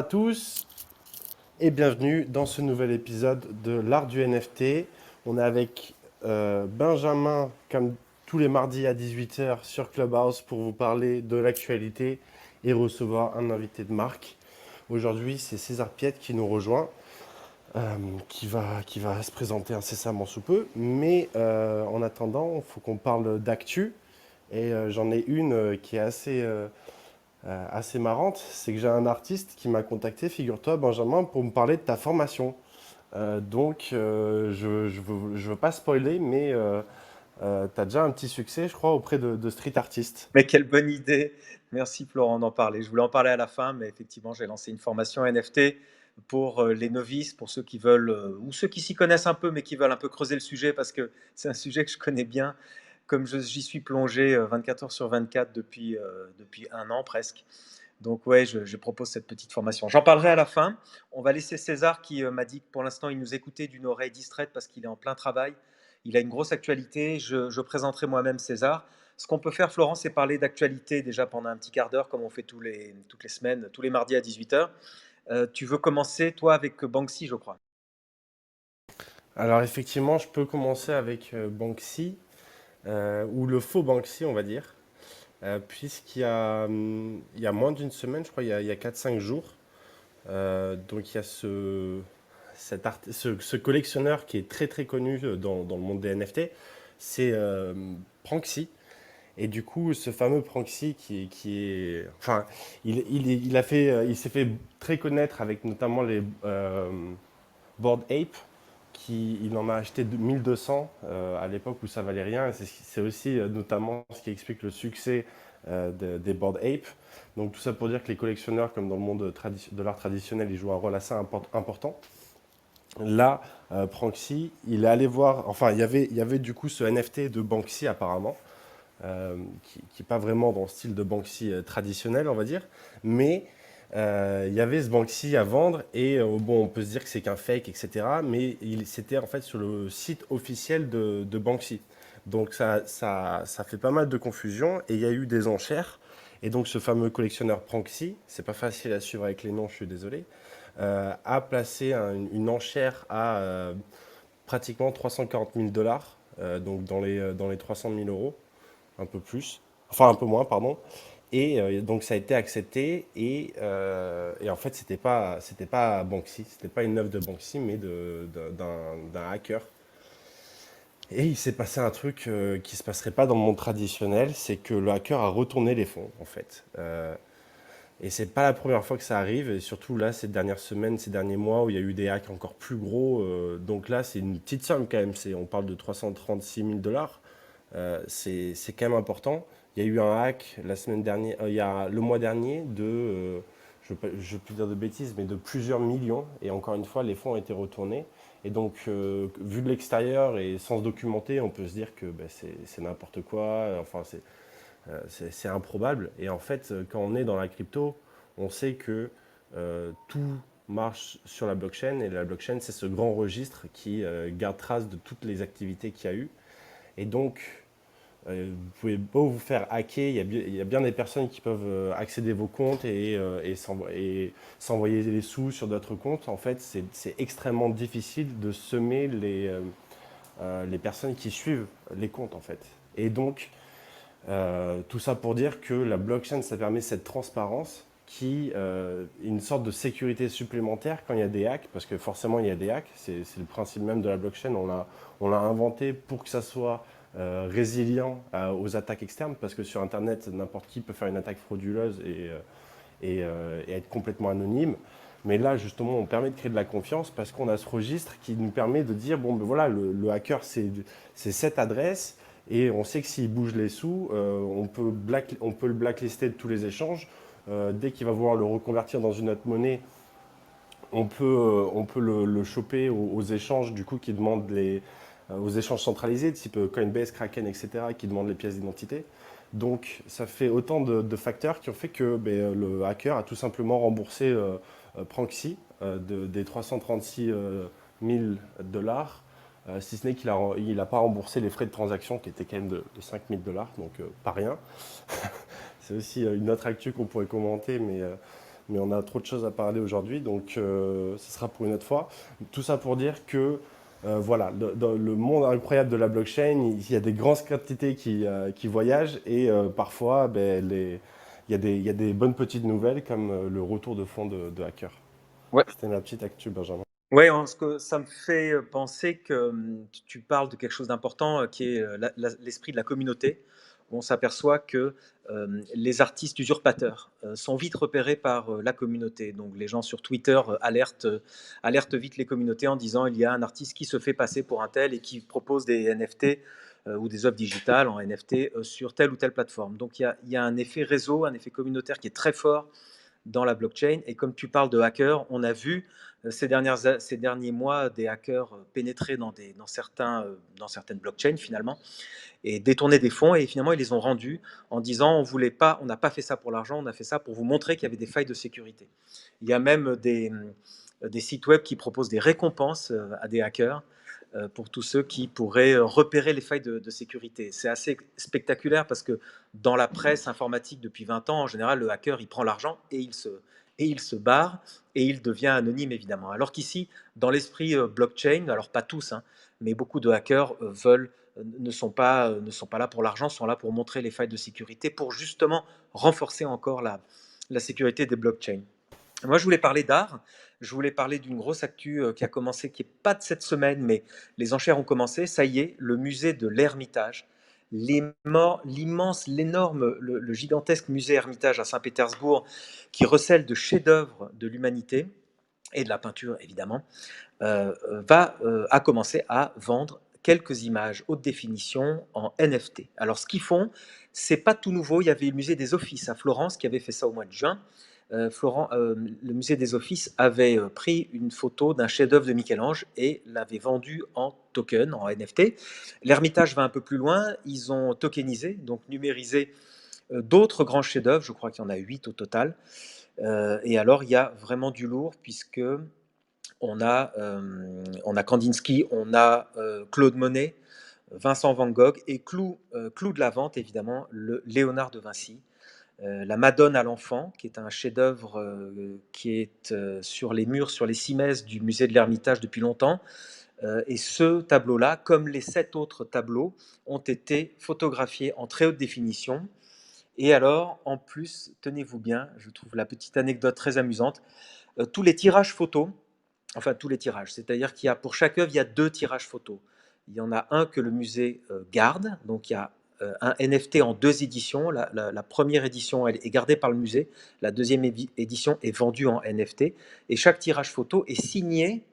À tous et bienvenue dans ce nouvel épisode de l'art du NFT. On est avec Benjamin, comme tous les mardis à 18 heures sur Clubhouse pour vous parler de l'actualité et recevoir un invité de marque. Aujourd'hui, c'est César Piette qui nous rejoint, qui va se présenter incessamment sous peu. Mais en attendant, il faut qu'on parle d'actu. Et j'en ai une qui est assez marrante, c'est que j'ai un artiste qui m'a contacté, figure-toi Benjamin, pour me parler de ta formation. Je veux pas spoiler, mais tu as déjà un petit succès, je crois, auprès de street artistes. Mais quelle bonne idée. Merci Florent d'en parler. Je voulais en parler à la fin, mais effectivement, j'ai lancé une formation NFT pour les novices, pour ceux qui veulent, ou ceux qui s'y connaissent un peu, mais qui veulent un peu creuser le sujet, parce que c'est un sujet que je connais bien, comme j'y suis plongé 24 heures sur 24 depuis un an presque. Donc ouais, je propose cette petite formation. J'en parlerai à la fin. On va laisser César qui m'a dit que pour l'instant, il nous écoutait d'une oreille distraite parce qu'il est en plein travail. Il a une grosse actualité. Je présenterai moi-même César. Ce qu'on peut faire, Florent, c'est parler d'actualité déjà pendant un petit quart d'heure, comme on fait toutes les semaines, tous les mardis à 18 heures. Tu veux commencer, toi, avec Banksy, je crois. Alors effectivement, je peux commencer avec Banksy, ou le faux Banksy, on va dire, puisqu'il y a moins d'une semaine, je crois, il y a 4-5 jours, donc il y a ce collectionneur qui est très très connu dans le monde des NFT, c'est Pranksy. Et du coup, ce fameux Pranksy enfin, il s'est fait très connaître avec notamment les Bored Ape, il en a acheté 1200 à l'époque où ça valait rien. Et c'est aussi notamment ce qui explique le succès des Bored Ape. Donc tout ça pour dire que les collectionneurs, comme dans le monde de l'art traditionnel, ils jouent un rôle assez important. Là, Pranksy, il est allé voir, enfin, il y avait du coup ce NFT de Banksy apparemment, qui n'est pas vraiment dans le style de Banksy traditionnel, on va dire. Mais il y avait ce Banksy à vendre et bon, on peut se dire que c'est qu'un fake, etc. Mais c'était en fait sur le site officiel de Banksy. Donc ça fait pas mal de confusion et il y a eu des enchères. Et donc ce fameux collectionneur Pranksy, c'est pas facile à suivre avec les noms, je suis désolé, a placé une enchère à pratiquement 340 000 dollars, donc dans les 300 000 euros un peu plus, enfin un peu moins, pardon. Et donc ça a été accepté et en fait c'était pas Banksy, c'était pas une œuvre de Banksy mais d'un hacker. Et il s'est passé un truc qui se passerait pas dans le monde traditionnel, c'est que le hacker a retourné les fonds en fait. Et c'est pas la première fois que ça arrive, et surtout là ces dernières semaines, ces derniers mois où il y a eu des hacks encore plus gros. Donc là c'est une petite somme quand même, on parle de 336 000 dollars. C'est quand même important. Il y a eu un hack la semaine dernière, il y a le mois dernier je ne veux plus dire de bêtises, mais de plusieurs millions. Et encore une fois, les fonds ont été retournés. Et donc, vu de l'extérieur et sans se documenter, on peut se dire que ben, c'est n'importe quoi. Enfin, c'est improbable. Et en fait, quand on est dans la crypto, on sait que tout marche sur la blockchain. Et la blockchain, c'est ce grand registre qui garde trace de toutes les activités qu'il y a eu. Et donc, vous pouvez beau vous faire hacker, il y a bien des personnes qui peuvent accéder à vos comptes et s'envoyer les sous sur d'autres comptes. En fait, c'est extrêmement difficile de semer les personnes qui suivent les comptes, en fait. Et donc, tout ça pour dire que la blockchain, ça permet cette transparence qui est une sorte de sécurité supplémentaire quand il y a des hacks, parce que forcément il y a des hacks, c'est le principe même de la blockchain, on l'a inventé pour que ça soit résilient aux attaques externes, parce que sur Internet, n'importe qui peut faire une attaque frauduleuse et être complètement anonyme. Mais là, justement, on permet de créer de la confiance parce qu'on a ce registre qui nous permet de dire, bon, ben voilà, le hacker, c'est cette adresse, et on sait que s'il bouge les sous, on peut le blacklister de tous les échanges. Dès qu'il va vouloir le reconvertir dans une autre monnaie, on peut le choper aux échanges du coup qui demandent aux échanges centralisés, type Coinbase, Kraken, etc., qui demandent les pièces d'identité. Donc ça fait autant de facteurs qui ont fait que ben, le hacker a tout simplement remboursé Pranksy des 336 000 dollars, si ce n'est qu'il a pas remboursé les frais de transaction qui étaient quand même de 5 000 dollars, donc pas rien. C'est aussi une autre actu qu'on pourrait commenter, mais on a trop de choses à parler aujourd'hui, donc ce sera pour une autre fois. Tout ça pour dire que voilà, dans le monde incroyable de la blockchain, il y a des grandes quantités qui voyagent et parfois, ben, il y a des bonnes petites nouvelles comme le retour de fonds de hackers. Ouais. C'était ma petite actu, Benjamin. Ouais, ce que ça me fait penser que tu parles de quelque chose d'important qui est l'esprit de la communauté. On s'aperçoit que les artistes usurpateurs sont vite repérés par la communauté. Donc les gens sur Twitter alertent vite les communautés en disant il y a un artiste qui se fait passer pour un tel et qui propose des NFT ou des œuvres digitales en NFT sur telle ou telle plateforme. Donc il y a un effet réseau, un effet communautaire qui est très fort dans la blockchain. Et comme tu parles de hackers, on a vu ces derniers mois des hackers pénétrer dans certaines blockchains finalement et détourner des fonds et finalement ils les ont rendus en disant on n'a pas fait ça pour l'argent, on a fait ça pour vous montrer qu'il y avait des failles de sécurité. Il y a même des sites web qui proposent des récompenses à des hackers pour tous ceux qui pourraient repérer les failles de sécurité. C'est assez spectaculaire parce que dans la presse informatique depuis 20 ans, en général, le hacker, il prend l'argent et il se barre et il devient anonyme, évidemment. Alors qu'ici, dans l'esprit blockchain, alors pas tous, hein, mais beaucoup de hackers ne sont pas là pour l'argent, sont là pour montrer les failles de sécurité, pour justement renforcer encore la sécurité des blockchains. Moi, je voulais parler d'art. Je voulais parler d'une grosse actu qui a commencé, qui n'est pas de cette semaine, mais les enchères ont commencé. Ça y est, le musée de l'Ermitage, l'immense, l'énorme, le gigantesque musée Hermitage à Saint-Pétersbourg, qui recèle de chefs-d'œuvre de l'humanité et de la peinture, évidemment, a commencé à vendre quelques images haute définition en NFT. Alors, ce qu'ils font, c'est pas tout nouveau. Il y avait le musée des Offices à Florence qui avait fait ça au mois de juin. Le musée des Offices avait pris une photo d'un chef-d'œuvre de Michel-Ange et l'avait vendu en token, en NFT. L'Ermitage va un peu plus loin. Ils ont tokenisé, donc numérisé d'autres grands chefs-d'œuvre. Je crois qu'il y en a 8 au total. Et alors, il y a vraiment du lourd puisque on a Kandinsky, on a Claude Monet, Vincent Van Gogh et clou de la vente, évidemment, le Léonard de Vinci. La Madone à l'enfant, qui est un chef-d'œuvre qui est sur les murs, sur les cimaises du musée de l'Ermitage depuis longtemps. Et ce tableau-là, comme les 7 autres tableaux, ont été photographiés en très haute définition. Et alors, en plus, tenez-vous bien, je trouve la petite anecdote très amusante, tous les tirages photos, enfin tous les tirages, c'est-à-dire qu'il y a pour chaque œuvre, il y a 2 tirages photos. Il y en a un que le musée garde, donc il y a un NFT en 2 éditions. La première édition elle est gardée par le musée, la deuxième édition est vendue en NFT, et chaque tirage photo est signé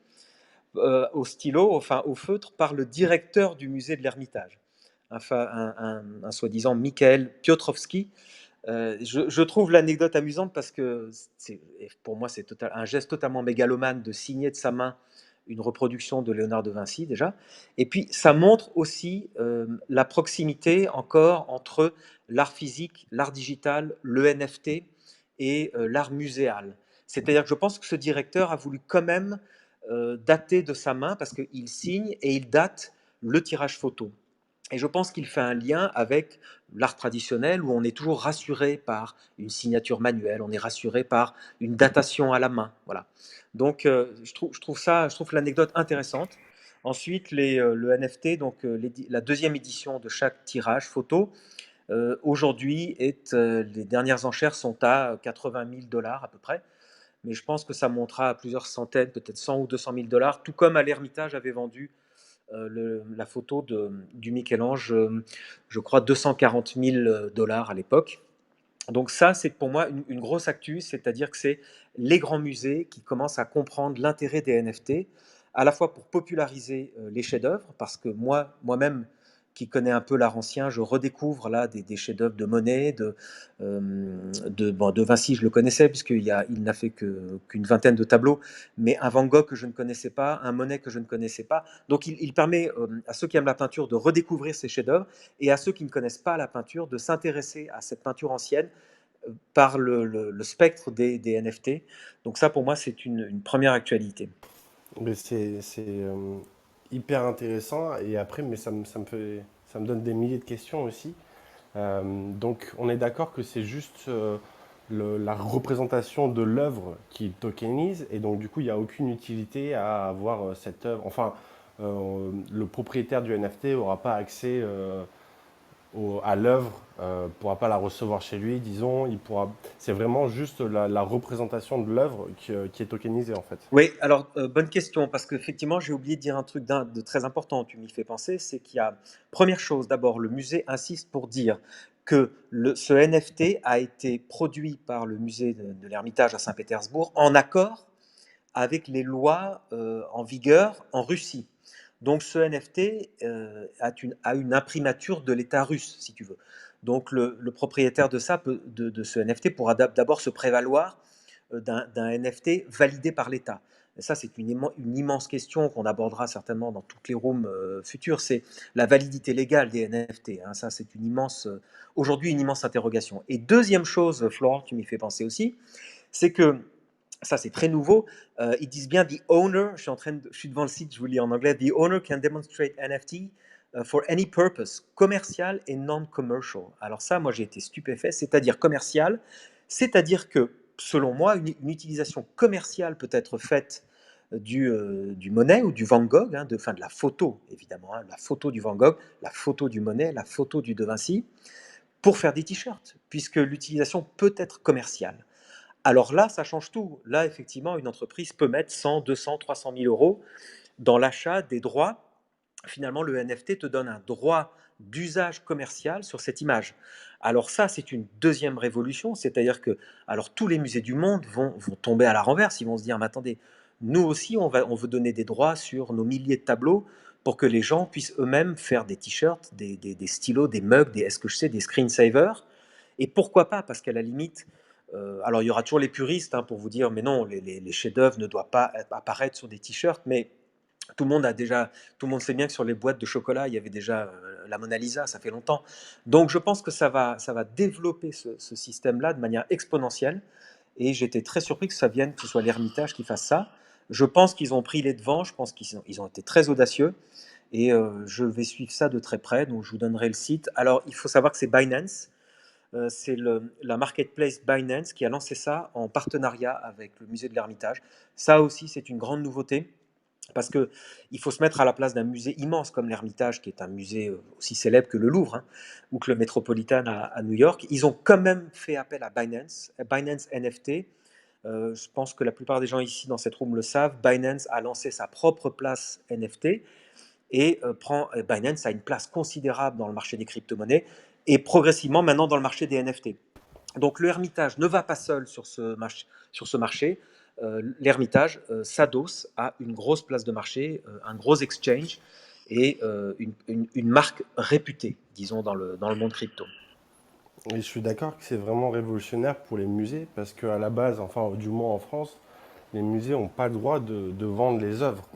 au stylo, enfin au feutre, par le directeur du musée de l'Ermitage, un soi-disant Mikhail Piotrowski. Je trouve l'anecdote amusante parce que pour moi c'est un geste totalement mégalomane de signer de sa main une reproduction de Léonard de Vinci déjà. Et puis ça montre aussi la proximité encore entre l'art physique, l'art digital, le NFT et l'art muséal. C'est-à-dire que je pense que ce directeur a voulu quand même dater de sa main parce qu'il signe et il date le tirage photo. Et je pense qu'il fait un lien avec l'art traditionnel où on est toujours rassuré par une signature manuelle, on est rassuré par une datation à la main. Voilà. Donc je trouve l'anecdote intéressante. Ensuite, le NFT, donc la deuxième édition de chaque tirage photo, aujourd'hui, les dernières enchères sont à 80 000 dollars à peu près. Mais je pense que ça montera à plusieurs centaines, peut-être 100 ou 200 000 dollars, tout comme à l'Ermitage avait vendu la photo du Michel-Ange, je crois 240 000 dollars à l'époque. Donc ça, c'est pour moi une grosse actu, c'est-à-dire que c'est les grands musées qui commencent à comprendre l'intérêt des NFT, à la fois pour populariser les chefs-d'œuvre, parce que moi-même, qui connais un peu l'art ancien, je redécouvre là des chefs-d'œuvre de Monet, de Vinci, je le connaissais, il n'a fait qu'une vingtaine de tableaux, mais un Van Gogh que je ne connaissais pas, un Monet que je ne connaissais pas. Donc il permet à ceux qui aiment la peinture de redécouvrir ces chefs-d'œuvre et à ceux qui ne connaissent pas la peinture de s'intéresser à cette peinture ancienne par le spectre des NFT. Donc ça, pour moi, c'est une première actualité. Mais hyper intéressant et après, mais ça me donne des milliers de questions aussi. Donc, on est d'accord que c'est juste la représentation de l'œuvre qu'il tokenise, et donc du coup, il n'y a aucune utilité à avoir cette œuvre. Enfin, le propriétaire du NFT n'aura pas accès à l'œuvre, pourra pas la recevoir chez lui, disons. C'est vraiment juste la représentation de l'œuvre qui est tokenisée en fait. Oui, alors bonne question, parce qu'effectivement, j'ai oublié de dire un truc de très important, tu m'y fais penser, c'est qu'il y a, première chose, d'abord, le musée insiste pour dire que ce NFT a été produit par le musée de l'Ermitage à Saint-Pétersbourg en accord avec les lois en vigueur en Russie. Donc ce NFT a une imprimature de l'État russe, si tu veux. Donc le propriétaire de ça, de ce NFT, pourra d'abord se prévaloir d'un NFT validé par l'État. Et ça, c'est une immense question qu'on abordera certainement dans toutes les rooms futures. C'est la validité légale des NFT. Hein. Ça, c'est aujourd'hui une immense interrogation. Et deuxième chose, Florent, tu m'y fais penser aussi, c'est que ça, c'est très nouveau. Ils disent bien the owner. Je suis devant le site, je vous lis en anglais. The owner can demonstrate NFT for any purpose, commercial et non-commercial. Alors ça, moi, j'ai été stupéfait. C'est-à-dire commercial, c'est-à-dire que, selon moi, une utilisation commerciale peut être faite du Monet ou du Van Gogh, hein, de la photo, évidemment, hein, la photo du Van Gogh, la photo du Monet, la photo du De Vinci, pour faire des t-shirts, puisque l'utilisation peut être commerciale. Alors là, ça change tout. Là, effectivement, une entreprise peut mettre 100, 200, 300 000 euros dans l'achat des droits. Finalement, le NFT te donne un droit d'usage commercial sur cette image. Alors ça, c'est une deuxième révolution, c'est-à-dire que alors tous les musées du monde vont tomber à la renverse. Ils vont se dire, mais attendez, nous aussi, on veut donner des droits sur nos milliers de tableaux pour que les gens puissent eux-mêmes faire des t-shirts, des stylos, des mugs, est-ce que je sais, des screensavers. Et pourquoi pas? Parce qu'à la limite, alors il y aura toujours les puristes hein, pour vous dire, mais non, les chefs-d'œuvre ne doivent pas apparaître sur des t-shirts, mais tout le monde a déjà, tout le monde sait bien que sur les boîtes de chocolat, il y avait déjà la Mona Lisa, ça fait longtemps. Donc je pense que ça va développer ce système-là de manière exponentielle. Et j'étais très surpris que ce soit l'Ermitage qui fasse ça. Je pense qu'ils ont pris les devants, je pense ils ont été très audacieux. Et je vais suivre ça de très près, donc je vous donnerai le site. Alors il faut savoir que c'est Binance, c'est la marketplace Binance qui a lancé ça en partenariat avec le musée de l'Ermitage. Ça aussi, c'est une grande nouveauté parce que il faut se mettre à la place d'un musée immense comme l'Ermitage, qui est un musée aussi célèbre que le Louvre hein, ou que le Metropolitan à New York. Ils ont quand même fait appel à Binance, Binance NFT. Je pense que la plupart des gens ici dans cette room le savent. Binance a lancé sa propre place NFT et Binance a une place considérable dans le marché des crypto-monnaies et progressivement maintenant dans le marché des NFT. Donc le Hermitage ne va pas seul sur ce marché. L'Hermitage s'adosse à une grosse place de marché, un gros exchange et une marque réputée, disons, dans le monde crypto. Et je suis d'accord que c'est vraiment révolutionnaire pour les musées parce qu'à la base, enfin du moins en France, les musées n'ont pas le droit de vendre les œuvres.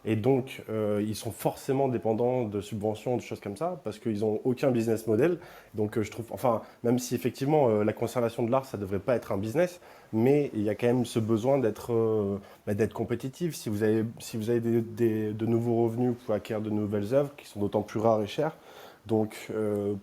Et donc, ils sont forcément dépendants de subventions, de choses comme ça, parce qu'ils n'ont aucun business model. Donc, je trouve, enfin, même si effectivement, la conservation de l'art, ça ne devrait pas être un business, mais il y a quand même ce besoin d'être compétitif. Si vous avez de nouveaux revenus, vous pouvez acquérir de nouvelles œuvres qui sont d'autant plus rares et chères. Donc,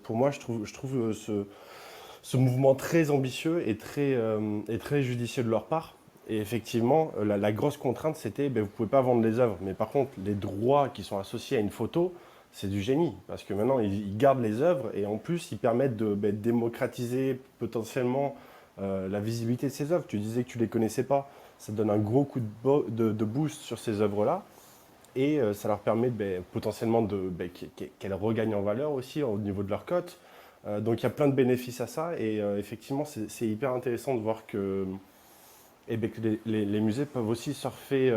pour moi, je trouve ce mouvement très ambitieux et très judicieux de leur part. Et effectivement, la grosse contrainte, c'était ben, vous ne pouvez pas vendre les œuvres. Mais par contre, les droits qui sont associés à une photo, c'est du génie. Parce que maintenant, ils gardent les œuvres et en plus, ils permettent de ben, démocratiser potentiellement la visibilité de ces œuvres. Tu disais que tu ne les connaissais pas. Ça donne un gros coup de boost sur ces œuvres-là. Et ça leur permet ben, potentiellement ben, qu'elles regagnent en valeur aussi au niveau de leur cote. Donc il y a plein de bénéfices à ça. Et effectivement, c'est hyper intéressant de voir que les musées peuvent aussi surfer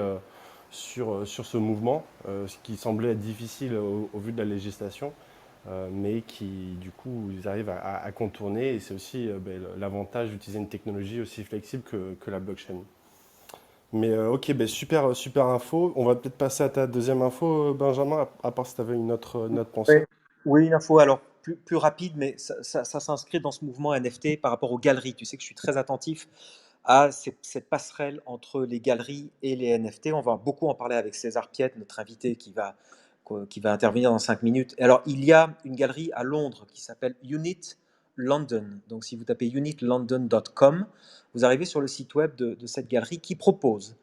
sur ce mouvement, ce qui semblait être difficile au vu de la législation, mais qui, du coup, ils arrivent à contourner. Et c'est aussi ben, l'avantage d'utiliser une technologie aussi flexible que la blockchain. Mais ok, ben, super, super info. On va peut-être passer à ta deuxième info, Benjamin, à part si tu avais une autre pensée. Ouais. Oui, une info alors plus rapide, mais ça s'inscrit dans ce mouvement NFT par rapport aux galeries. Tu sais que je suis très attentif à cette passerelle entre les galeries et les NFT. On va beaucoup en parler avec César Piette, notre invité qui va intervenir dans 5 minutes. Alors, il y a une galerie à Londres qui s'appelle Unit London. Donc si vous tapez unitlondon.com, vous arrivez sur le site web de cette galerie qui propose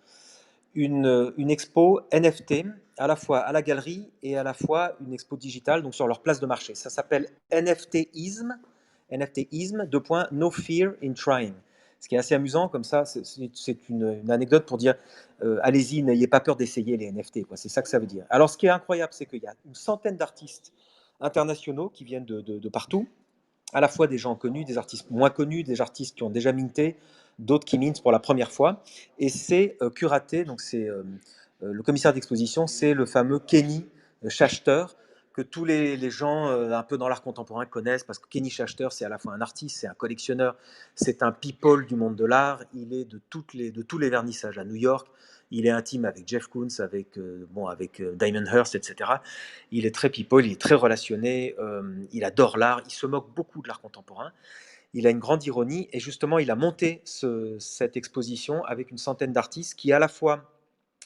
une expo NFT à la fois à la galerie et à la fois une expo digitale, donc sur leur place de marché. Ça s'appelle NFTism, deux points, No Fear in Trying. Ce qui est assez amusant, comme ça, c'est une anecdote pour dire allez-y, n'ayez pas peur d'essayer les NFT. C'est ça que ça veut dire. Alors, ce qui est incroyable, c'est qu'il y a une centaine d'artistes internationaux qui viennent de partout, à la fois des gens connus, des artistes moins connus, des artistes qui ont déjà minté, d'autres qui mintent pour la première fois. Et c'est curaté, donc c'est le commissaire d'exposition, c'est le fameux Kenny Schachter, que tous les gens un peu dans l'art contemporain connaissent, parce que Kenny Schachter, c'est à la fois un artiste, c'est un collectionneur, c'est un people du monde de l'art, il est de tous les vernissages à New York, il est intime avec Jeff Koons, avec Damon Hirst, etc. Il est très people, il est très relationné, il adore l'art, il se moque beaucoup de l'art contemporain. Il a une grande ironie et justement, il a monté cette exposition avec une centaine d'artistes qui, à la fois,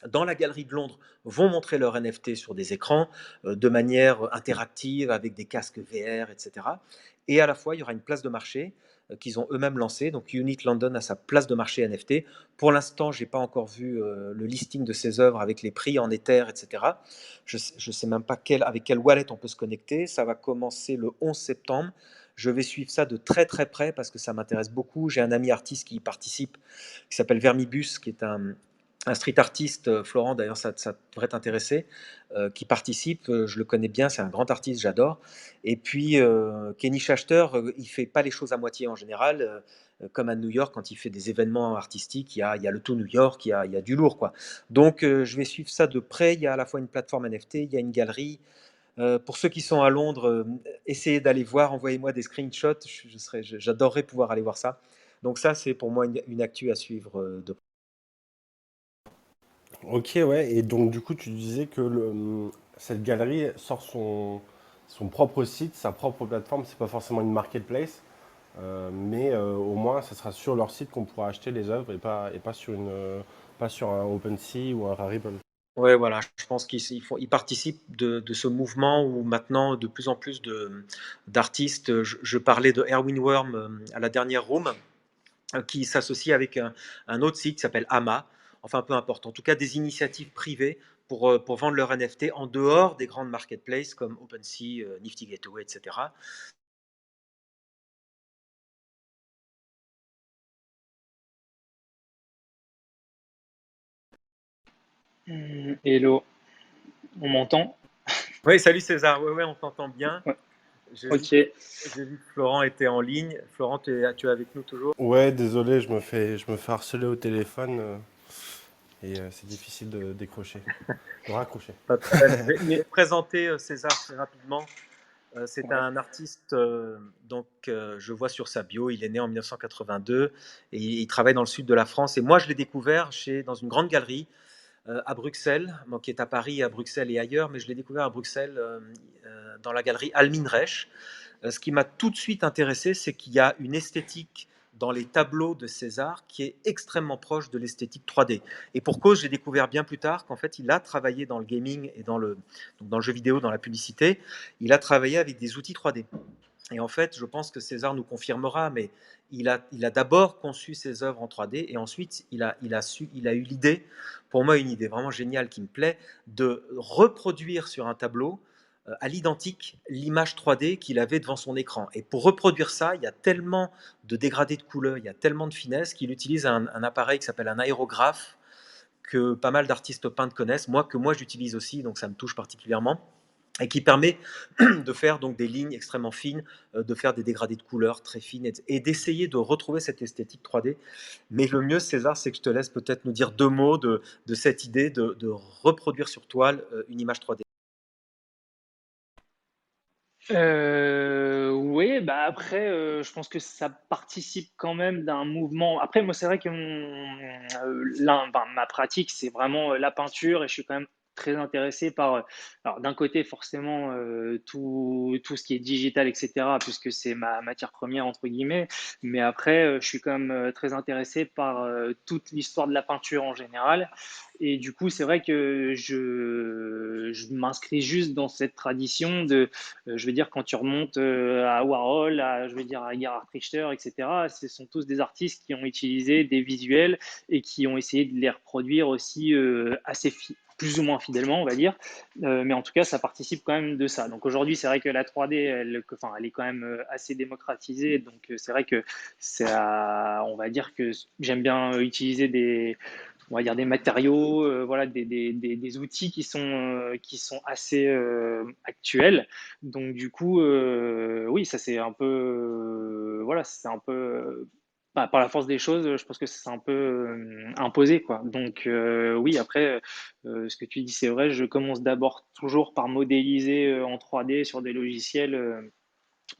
dans la galerie de Londres, vont montrer leur NFT sur des écrans de manière interactive avec des casques VR, etc. Et à la fois, il y aura une place de marché qu'ils ont eux-mêmes lancée. Donc, Unit London a sa place de marché NFT. Pour l'instant, je n'ai pas encore vu le listing de ses œuvres avec les prix en Ether, etc. Je ne sais même pas avec quelle wallet on peut se connecter. Ça va commencer le 11 septembre. Je vais suivre ça de très très près parce que ça m'intéresse beaucoup. J'ai un ami artiste qui y participe, qui s'appelle Vermibus, qui est un street artiste, Florent, d'ailleurs ça devrait t'intéresser, qui participe, je le connais bien, c'est un grand artiste, j'adore. Et puis Kenny Schachter, il fait pas les choses à moitié en général, comme à New York, quand il fait des événements artistiques, il y a le tout New York, il y a du lourd, quoi. Donc je vais suivre ça de près, il y a à la fois une plateforme NFT, il y a une galerie. Pour ceux qui sont à Londres, essayez d'aller voir, envoyez-moi des screenshots, j'adorerais pouvoir aller voir ça. Donc ça, c'est pour moi une actu à suivre de près. Ok, ouais. Et donc, du coup, tu disais que cette galerie sort son propre site, sa propre plateforme. C'est pas forcément une marketplace, mais au moins, ça sera sur leur site qu'on pourra acheter les œuvres et pas sur pas sur un OpenSea ou un Rarible. Ouais, voilà, je pense qu'ils participent de ce mouvement où maintenant de plus en plus d'artistes, je parlais de Erwin Worm à la dernière room, qui s'associe avec un autre site qui s'appelle AMA, enfin peu importe, en tout cas des initiatives privées pour vendre leur NFT en dehors des grandes marketplaces comme OpenSea, Nifty Gateway, etc. Hello, on m'entend? Oui, salut César, ouais, ouais, on t'entend bien. Ouais, J'ai vu, ok. j'ai vu que Florent était en ligne. Florent, tu es avec nous toujours? Ouais, désolé, je me fais harceler au téléphone et c'est difficile de décrocher, de raccrocher. Pas de problème. Je vais présenter César très rapidement. C'est Ouais. un artiste, je vois sur sa bio, il est né en 1982 et il travaille dans le sud de la France. Et moi, je l'ai découvert dans une grande galerie à Bruxelles, bon, qui est à Paris, à Bruxelles et ailleurs, mais je l'ai découvert à Bruxelles dans la galerie Almin Reich. Ce qui m'a tout de suite intéressé, c'est qu'il y a une esthétique dans les tableaux de César qui est extrêmement proche de l'esthétique 3D. Et pour cause, j'ai découvert bien plus tard qu'en fait, il a travaillé dans le gaming et dans le jeu vidéo, dans la publicité, il a travaillé avec des outils 3D. Et en fait, je pense que César nous confirmera, mais il a d'abord conçu ses œuvres en 3D et ensuite il a eu l'idée, pour moi une idée vraiment géniale qui me plaît, de reproduire sur un tableau à l'identique l'image 3D qu'il avait devant son écran. Et pour reproduire ça, il y a tellement de dégradés de couleurs, il y a tellement de finesse qu'il utilise un appareil qui s'appelle un aérographe que pas mal d'artistes peintres connaissent, que moi j'utilise aussi, donc ça me touche particulièrement et qui permet de faire donc des lignes extrêmement fines, de faire des dégradés de couleurs très fines et d'essayer de retrouver cette esthétique 3D. Mais le mieux, César, c'est que je te laisse peut-être nous dire deux mots de cette idée de reproduire sur toile une image 3D. Oui, bah après, je pense que ça participe quand même d'un mouvement. Après, moi, c'est vrai que là, enfin, ma pratique, c'est vraiment la peinture et je suis quand même très intéressé par, alors d'un côté forcément tout ce qui est digital, etc., puisque c'est ma matière première entre guillemets, mais après je suis quand même très intéressé par toute l'histoire de la peinture en général. Et du coup, c'est vrai que je m'inscris juste dans cette tradition de, je veux dire, quand tu remontes à Warhol, je veux dire, à Gerhard Richter, etc., ce sont tous des artistes qui ont utilisé des visuels et qui ont essayé de les reproduire aussi plus ou moins fidèlement, on va dire. Mais en tout cas, ça participe quand même de ça. Donc aujourd'hui, c'est vrai que la 3D, elle est quand même assez démocratisée. Donc c'est vrai que on va dire que j'aime bien utiliser on va dire des matériaux, voilà, des outils qui sont assez actuels. Donc du coup, oui, ça c'est un peu, voilà, c'est un peu par la force des choses, je pense que c'est un peu imposé, quoi. Donc oui, après, ce que tu dis, c'est vrai. Je commence d'abord toujours par modéliser en 3D sur des logiciels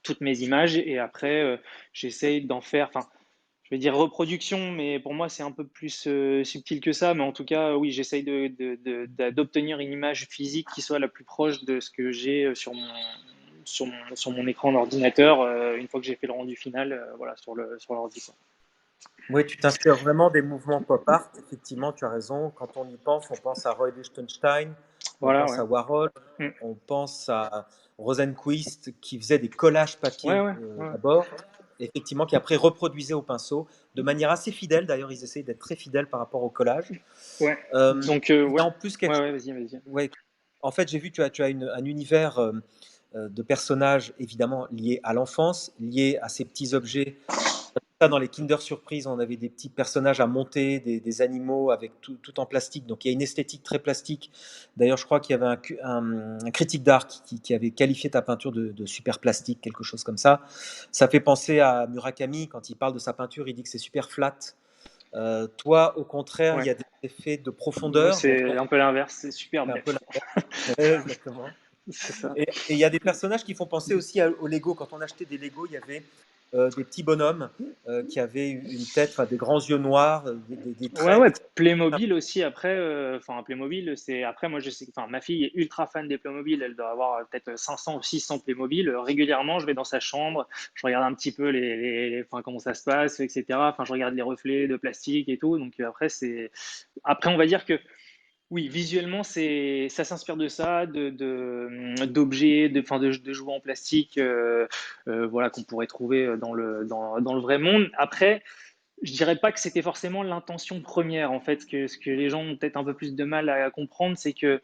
toutes mes images, et après, j'essaye d'en faire. Enfin, je vais dire reproduction, mais pour moi, c'est un peu plus subtil que ça. Mais en tout cas, oui, j'essaye d'obtenir une image physique qui soit la plus proche de ce que j'ai sur mon écran d'ordinateur une fois que j'ai fait le rendu final voilà, sur l'ordi, quoi. Oui, tu t'inspires vraiment des mouvements pop art. Effectivement, tu as raison. Quand on y pense, on pense à Roy Lichtenstein, on Voilà, pense ouais. à Warhol, Mm. on pense à Rosenquist qui faisait des collages Ouais, papier ouais, ouais. d'abord, effectivement, qui après reproduisait au pinceau de manière assez fidèle. D'ailleurs, ils essayaient d'être très fidèles par rapport au collage. Ouais. Donc, Il y ouais. a en plus quelque Ouais, chose. ouais, vas-y, vas-y. Ouais, en fait, j'ai vu, tu as un univers de personnages évidemment liés à l'enfance, liés à ces petits objets. Ça, dans les Kinder Surprise, on avait des petits personnages à monter, des animaux avec tout en plastique. Donc il y a une esthétique très plastique. D'ailleurs, je crois qu'il y avait un critique d'art qui avait qualifié ta peinture de super plastique, quelque chose comme ça. Ça fait penser à Murakami, quand il parle de sa peinture, il dit que c'est super flat. Toi, au contraire, il Ouais. y a des effets de Moi, profondeur. Donc, c'est un peu l'inverse, c'est super c'est un peu bref. l'inverse. Ouais, exactement. C'est ça. Et il y a des personnages qui font penser aussi au Lego. Quand on achetait des Lego, il y avait des petits bonhommes qui avaient une tête, enfin, des grands yeux noirs, des Ouais, traits. ouais, Et Playmobil aussi. Après, enfin, Playmobil, c'est après, moi, je sais, enfin, ma fille est ultra fan des Playmobil. Elle doit avoir peut-être 500 ou 600 Playmobil. Régulièrement, je vais dans sa chambre, je regarde un petit peu enfin, comment ça se passe, etc. Enfin, je regarde les reflets de plastique et tout. Donc après, après, on va dire que oui, visuellement, ça s'inspire de ça, d'objets, enfin, de jouets en plastique, voilà, qu'on pourrait trouver dans le vrai monde. Après. Je dirais pas que c'était forcément l'intention première. En fait, ce que les gens ont peut-être un peu plus de mal à comprendre, c'est que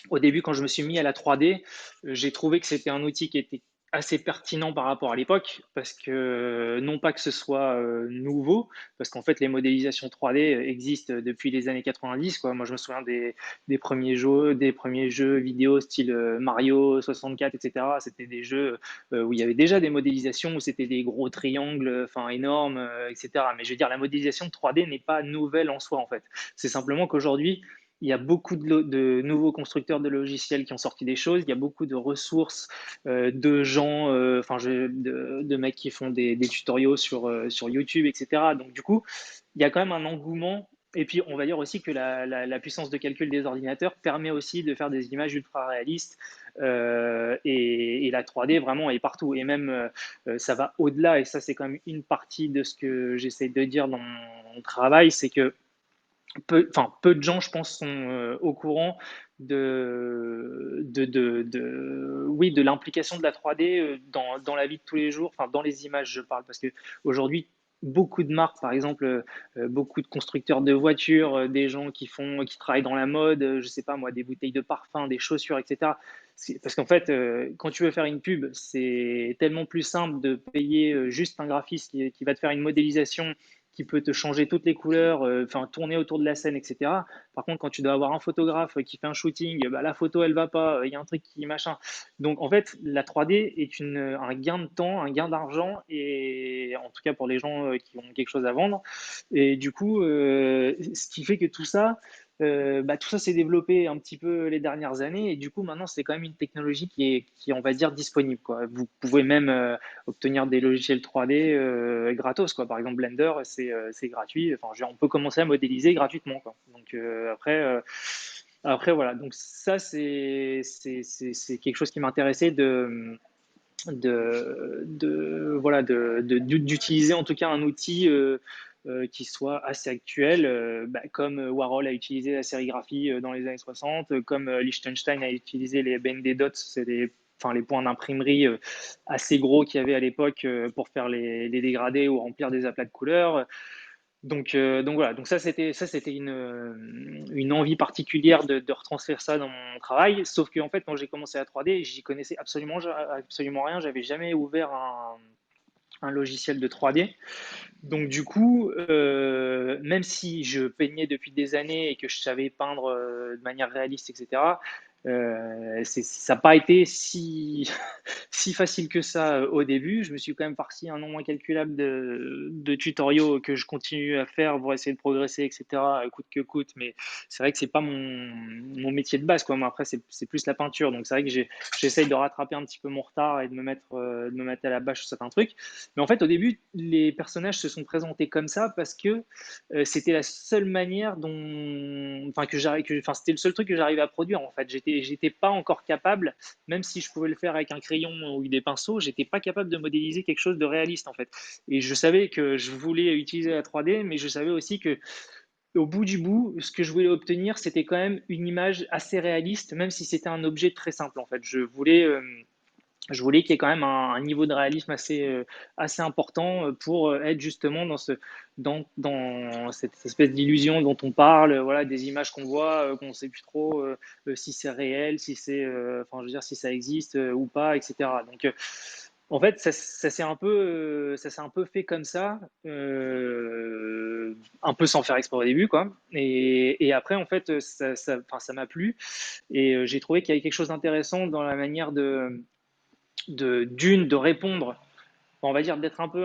au début, quand je me suis mis à la 3D, j'ai trouvé que c'était un outil qui était assez pertinent par rapport à l'époque, parce que non pas que ce soit nouveau, parce qu'en fait les modélisations 3D existent depuis les années 90, quoi. Moi je me souviens des premiers jeux vidéo style Mario 64, etc. C'était des jeux où il y avait déjà des modélisations, où c'était des gros triangles, enfin énormes, etc. Mais je veux dire, la modélisation 3D n'est pas nouvelle en soi, en fait. C'est simplement qu'aujourd'hui, il y a beaucoup de nouveaux constructeurs de logiciels qui ont sorti des choses. Il y a beaucoup de ressources de gens, de mecs qui font des tutoriaux sur YouTube, etc. Donc, du coup, il y a quand même un engouement. Et puis, on va dire aussi que la puissance de calcul des ordinateurs permet aussi de faire des images ultra réalistes. Et la 3D, vraiment, est partout. Et même, ça va au-delà. Et ça, c'est quand même une partie de ce que j'essaie de dire dans mon travail. C'est que peu de gens, je pense, sont au courant oui, de l'implication de la 3D dans la vie de tous les jours, enfin dans les images, je parle, parce que aujourd'hui, beaucoup de marques, par exemple, beaucoup de constructeurs de voitures, des gens qui travaillent dans la mode, je sais pas moi, des bouteilles de parfum, des chaussures, etc. Parce qu'en fait, quand tu veux faire une pub, c'est tellement plus simple de payer juste un graphiste qui va te faire une modélisation qui peut te changer toutes les couleurs, enfin tourner autour de la scène, etc. Par contre, quand tu dois avoir un photographe qui fait un shooting, bah, la photo elle va pas, il y a un truc qui machin. Donc en fait, la 3D est un gain de temps, un gain d'argent, et en tout cas pour les gens qui ont quelque chose à vendre. Et du coup, ce qui fait que tout ça s'est développé un petit peu les dernières années, et du coup maintenant c'est quand même une technologie qui est, on va dire, disponible, quoi. Vous pouvez même obtenir des logiciels 3D gratos, quoi. Par exemple, Blender, c'est gratuit. Enfin, on peut commencer à modéliser gratuitement, quoi. Donc après, Après, voilà, donc ça, c'est quelque chose qui m'intéressait voilà, d'utiliser en tout cas un outil qui soit assez actuel, comme Warhol a utilisé la sérigraphie dans les années 60, comme Liechtenstein a utilisé les BND Dots, c'est enfin, les points d'imprimerie assez gros qu'il y avait à l'époque pour faire les dégradés ou remplir des aplats de couleurs. Donc voilà, donc ça c'était une envie particulière de retranscrire ça dans mon travail. Sauf qu'en fait, quand j'ai commencé la 3D, j'y connaissais absolument rien. J'avais jamais ouvert un logiciel de 3D. Donc du coup, même si je peignais depuis des années et que je savais peindre de manière réaliste, etc., ça n'a pas été si facile que ça au début. Je me suis quand même farci un nombre incalculable de tutoriaux que je continue à faire pour essayer de progresser, etc., coûte que coûte. Mais c'est vrai que c'est pas mon métier de base, quoi. Moi, après, c'est plus la peinture. Donc c'est vrai que j'essaye de rattraper un petit peu mon retard et de me mettre à la bâche sur certains trucs. Mais en fait, au début, les personnages se sont présentés comme ça parce que c'était la seule manière enfin, c'était le seul truc que j'arrivais à produire. En fait, j'étais pas encore capable, même si je pouvais le faire avec un crayon ou des pinceaux, j'étais pas capable de modéliser quelque chose de réaliste en fait. Et je savais que je voulais utiliser la 3D, mais je savais aussi que au bout du bout, ce que je voulais obtenir, c'était quand même une image assez réaliste, même si c'était un objet très simple en fait. Je voulais qu'il y ait quand même un niveau de réalisme assez important pour être justement dans cette espèce d'illusion dont on parle, voilà, des images qu'on voit, qu'on ne sait plus trop si c'est réel, enfin, je veux dire, si ça existe ou pas, etc. Donc, en fait, ça s'est un peu fait comme ça, un peu sans faire exprès au début, quoi. Et après, en fait, enfin, ça m'a plu et j'ai trouvé qu'il y avait quelque chose d'intéressant dans la manière de répondre, on va dire d'être un peu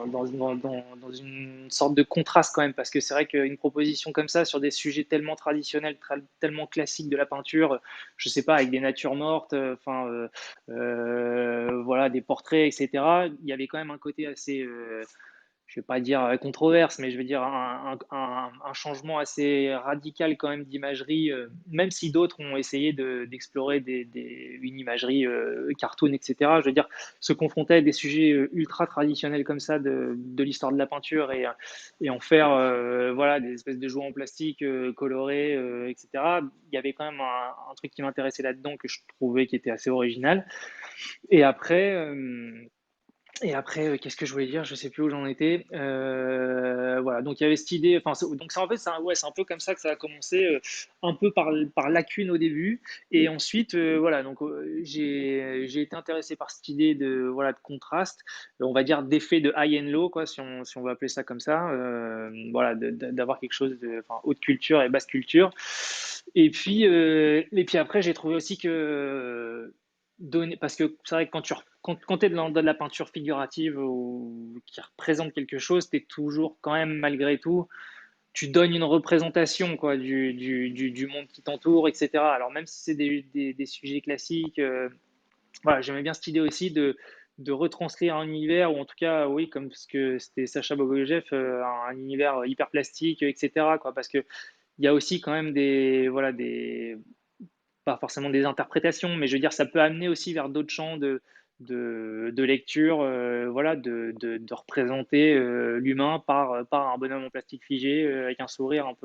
dans une sorte de contraste quand même, parce que c'est vrai qu'une proposition comme ça sur des sujets tellement traditionnels, tellement classiques de la peinture, je sais pas, avec des natures mortes, enfin voilà, des portraits, etc. Il y avait quand même un côté assez je vais pas dire controverse, mais je vais dire un changement assez radical quand même d'imagerie, même si d'autres ont essayé d'explorer une imagerie cartoon, etc. Je veux dire, se confronter à des sujets ultra traditionnels comme ça de l'histoire de la peinture et en faire voilà, des espèces de jouets en plastique colorés, etc. Il y avait quand même un truc qui m'intéressait là-dedans que je trouvais qui était assez original. Et après, qu'est-ce que je voulais dire? Je sais plus où j'en étais. Voilà, donc il y avait cette idée. Enfin, donc ça, en fait, ouais, c'est un peu comme ça que ça a commencé, un peu par lacune au début, et ensuite, voilà. Donc j'ai été intéressé par cette idée de contraste, on va dire d'effet de high and low, quoi, si on veut appeler ça comme ça. Voilà, d'avoir quelque chose enfin, haute culture et basse culture. Et puis après, j'ai trouvé aussi que parce que c'est vrai que quand tu es de la peinture figurative ou qui représente quelque chose, tu es toujours quand même, malgré tout, tu donnes une représentation quoi, du monde qui t'entoure, etc. Alors même si c'est des sujets classiques, voilà, j'aimais bien cette idée aussi de retranscrire un univers, ou en tout cas, oui, comme ce que c'était Sacha Bogojev, un univers hyper plastique, etc. Quoi, parce que il y a aussi quand même voilà, pas forcément des interprétations, mais je veux dire, ça peut amener aussi vers d'autres champs de lecture, voilà, de représenter l'humain par un bonhomme en plastique figé, avec un sourire un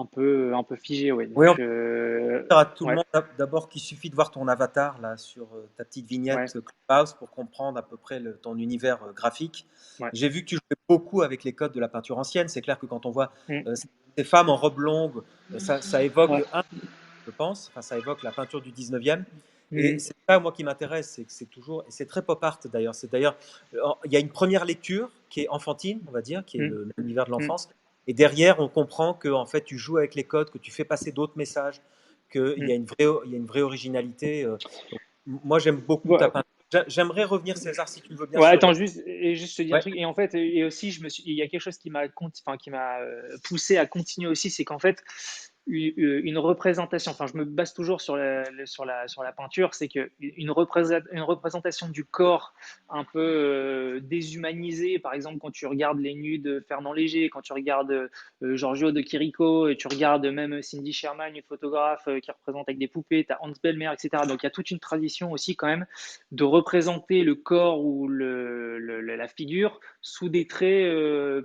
peu figé, ouais. Oui, on Donc, peut dire à tout le ouais, monde d'abord qu'il suffit de voir ton avatar là sur ta petite ouais, vignette Clubhouse pour comprendre à peu près ton univers graphique. ouais. J'ai vu que tu jouais beaucoup avec les codes de la peinture ancienne. C'est clair que quand on voit Mm, ces femmes en robe longue, ça évoque ouais. je pense, enfin ça évoque la peinture du 19e. Et Mm, c'est ça, moi, qui m'intéresse, c'est que c'est toujours, et c'est très pop art d'ailleurs. C'est d'ailleurs, il y a une première lecture qui est enfantine, on va dire, qui est mm, l'univers de mm, l'enfance. Et derrière, on comprend que en fait, tu joues avec les codes, que tu fais passer d'autres messages, qu'il y mm. a il y a une vraie originalité. Donc, moi, j'aime beaucoup ta Voilà. peinture. J'aimerais revenir, César, si tu le veux bien, Ouais, sur. attends, juste te dire un Ouais. truc. Et en fait, et aussi, il y a quelque chose qui m'a poussé à continuer aussi, c'est qu'en fait, une représentation, enfin je me base toujours sur la peinture, c'est que une représentation du corps un peu déshumanisée, par exemple quand tu regardes les nus de Fernand Léger, quand tu regardes Giorgio de Chirico, et tu regardes même Cindy Sherman, une photographe qui représente avec des poupées, tu as Hans Bellmer, etc. Donc il y a toute une tradition aussi quand même de représenter le corps ou la figure sous des traits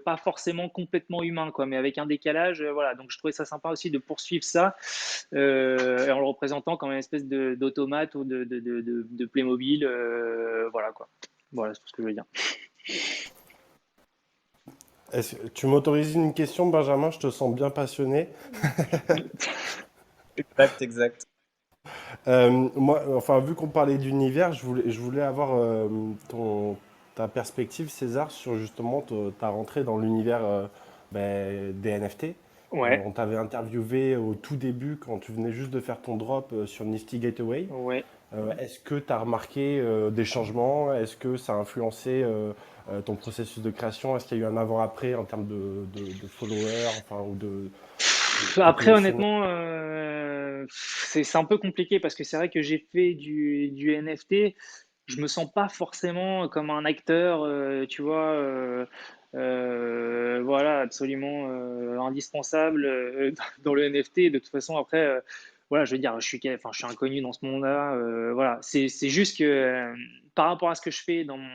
pas forcément complètement humains, quoi, mais avec un décalage. Voilà. Donc je trouvais ça sympa aussi de poursuivre ça en le représentant comme une espèce d'automate ou de Playmobil. Voilà quoi. Voilà, c'est tout ce que je veux dire. Tu m'autorises une question, Benjamin? Je te sens bien passionné. Exact, exact. Moi, enfin, vu qu'on parlait d'univers, je voulais avoir ta perspective, César, sur justement ta rentrée dans l'univers des NFT. Ouais, On t'avait interviewé au tout début quand tu venais juste de faire ton drop sur Nifty Gateway. ouais. Est-ce que tu as remarqué des changements? Est-ce que ça a influencé ton processus de création? Est-ce qu'il y a eu un avant-après en termes de followers, enfin, ou de Après, positionnement? honnêtement, c'est un peu compliqué parce que c'est vrai que j'ai fait du NFT. Je me sens pas forcément comme un acteur, tu vois, voilà, absolument indispensable dans le NFT. De toute façon, après, voilà, je veux dire, enfin, je suis inconnu dans ce monde-là. Voilà, c'est juste que par rapport à ce que je fais dans mon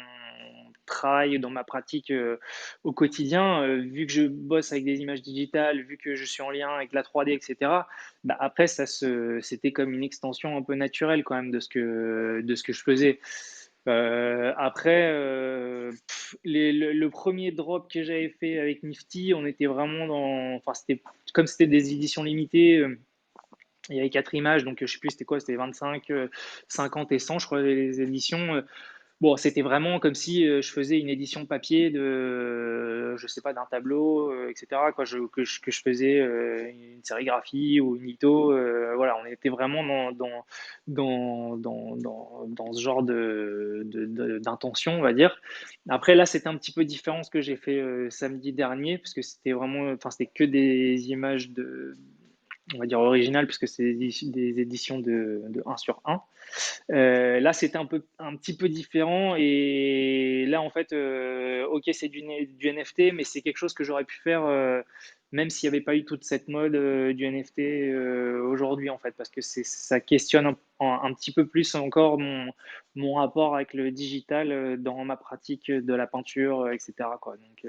travail, dans ma pratique au quotidien, vu que je bosse avec des images digitales, vu que je suis en lien avec la 3D, etc. Bah après, c'était comme une extension un peu naturelle quand même de ce que je faisais. Après, le premier drop que j'avais fait avec Nifty, on était vraiment enfin, comme c'était des éditions limitées. Il y avait 4 images, donc je sais plus c'était quoi, c'était 25, 50 et 100, je crois, les éditions. Bon, c'était vraiment comme si je faisais une édition papier je sais pas, d'un tableau, etc. Quoi, que je faisais une sérigraphie ou une litho. Voilà, on était vraiment dans ce genre d'intention, on va dire. Après, là, c'était un petit peu différent ce que j'ai fait samedi dernier, parce que c'était vraiment, enfin, c'était que des images on va dire originales, puisque c'est des éditions de 1 sur 1. Là, c'était un petit peu différent. Et là, en fait, ok, c'est du NFT, mais c'est quelque chose que j'aurais pu faire même s'il n'y avait pas eu toute cette mode du NFT aujourd'hui, en fait, parce que ça questionne un petit peu plus encore mon rapport avec le digital dans ma pratique de la peinture, etc., quoi. Donc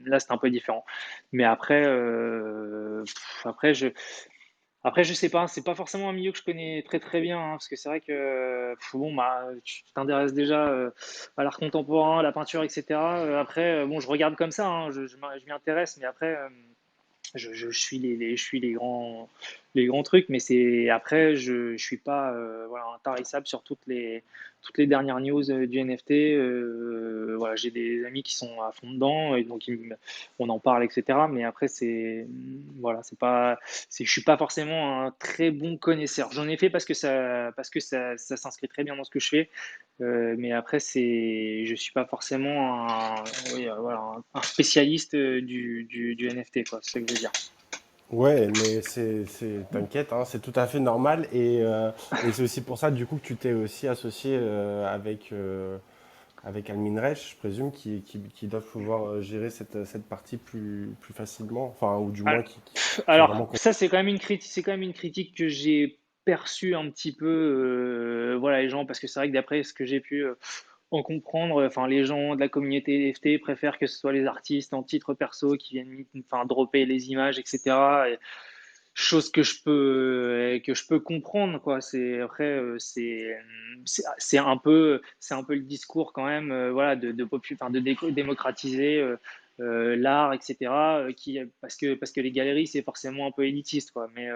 là, c'est un peu différent. Mais après, je sais pas, c'est pas forcément un milieu que je connais très très bien, hein, parce que c'est vrai que bon, bah, tu t'intéresses déjà à l'art contemporain, à la peinture, etc. Après, bon, je regarde comme ça, hein, je m'y intéresse, mais après, je suis les grands trucs, mais c'est après, je suis pas voilà, intarissable sur toutes les dernières news du NFT. Voilà, j'ai des amis qui sont à fond dedans, et donc on en parle, etc. Mais après, voilà, je suis pas forcément un très bon connaisseur. J'en ai fait parce que ça s'inscrit très bien dans ce que je fais. Mais après, je suis pas forcément oui, voilà, un spécialiste du NFT, quoi, c'est ce que je veux dire. Ouais, mais t'inquiète, hein, c'est tout à fait normal et c'est aussi pour ça du coup que tu t'es aussi associé avec Almin Reich, je présume, qui doivent pouvoir gérer cette partie plus facilement, enfin ou du moins qui sont Alors, vraiment. ça, c'est quand même une critique que j'ai perçue un petit peu, voilà, les gens, parce que c'est vrai que d'après ce que j'ai pu en comprendre, enfin, les gens de la communauté NFT préfèrent que ce soit les artistes en titre perso qui viennent, enfin, dropper les images, etc. Chose que je peux comprendre, quoi. Après, c'est un peu le discours quand même, voilà, enfin, démocratiser l'art, etc. Parce que les galeries, c'est forcément un peu élitiste, quoi. Mais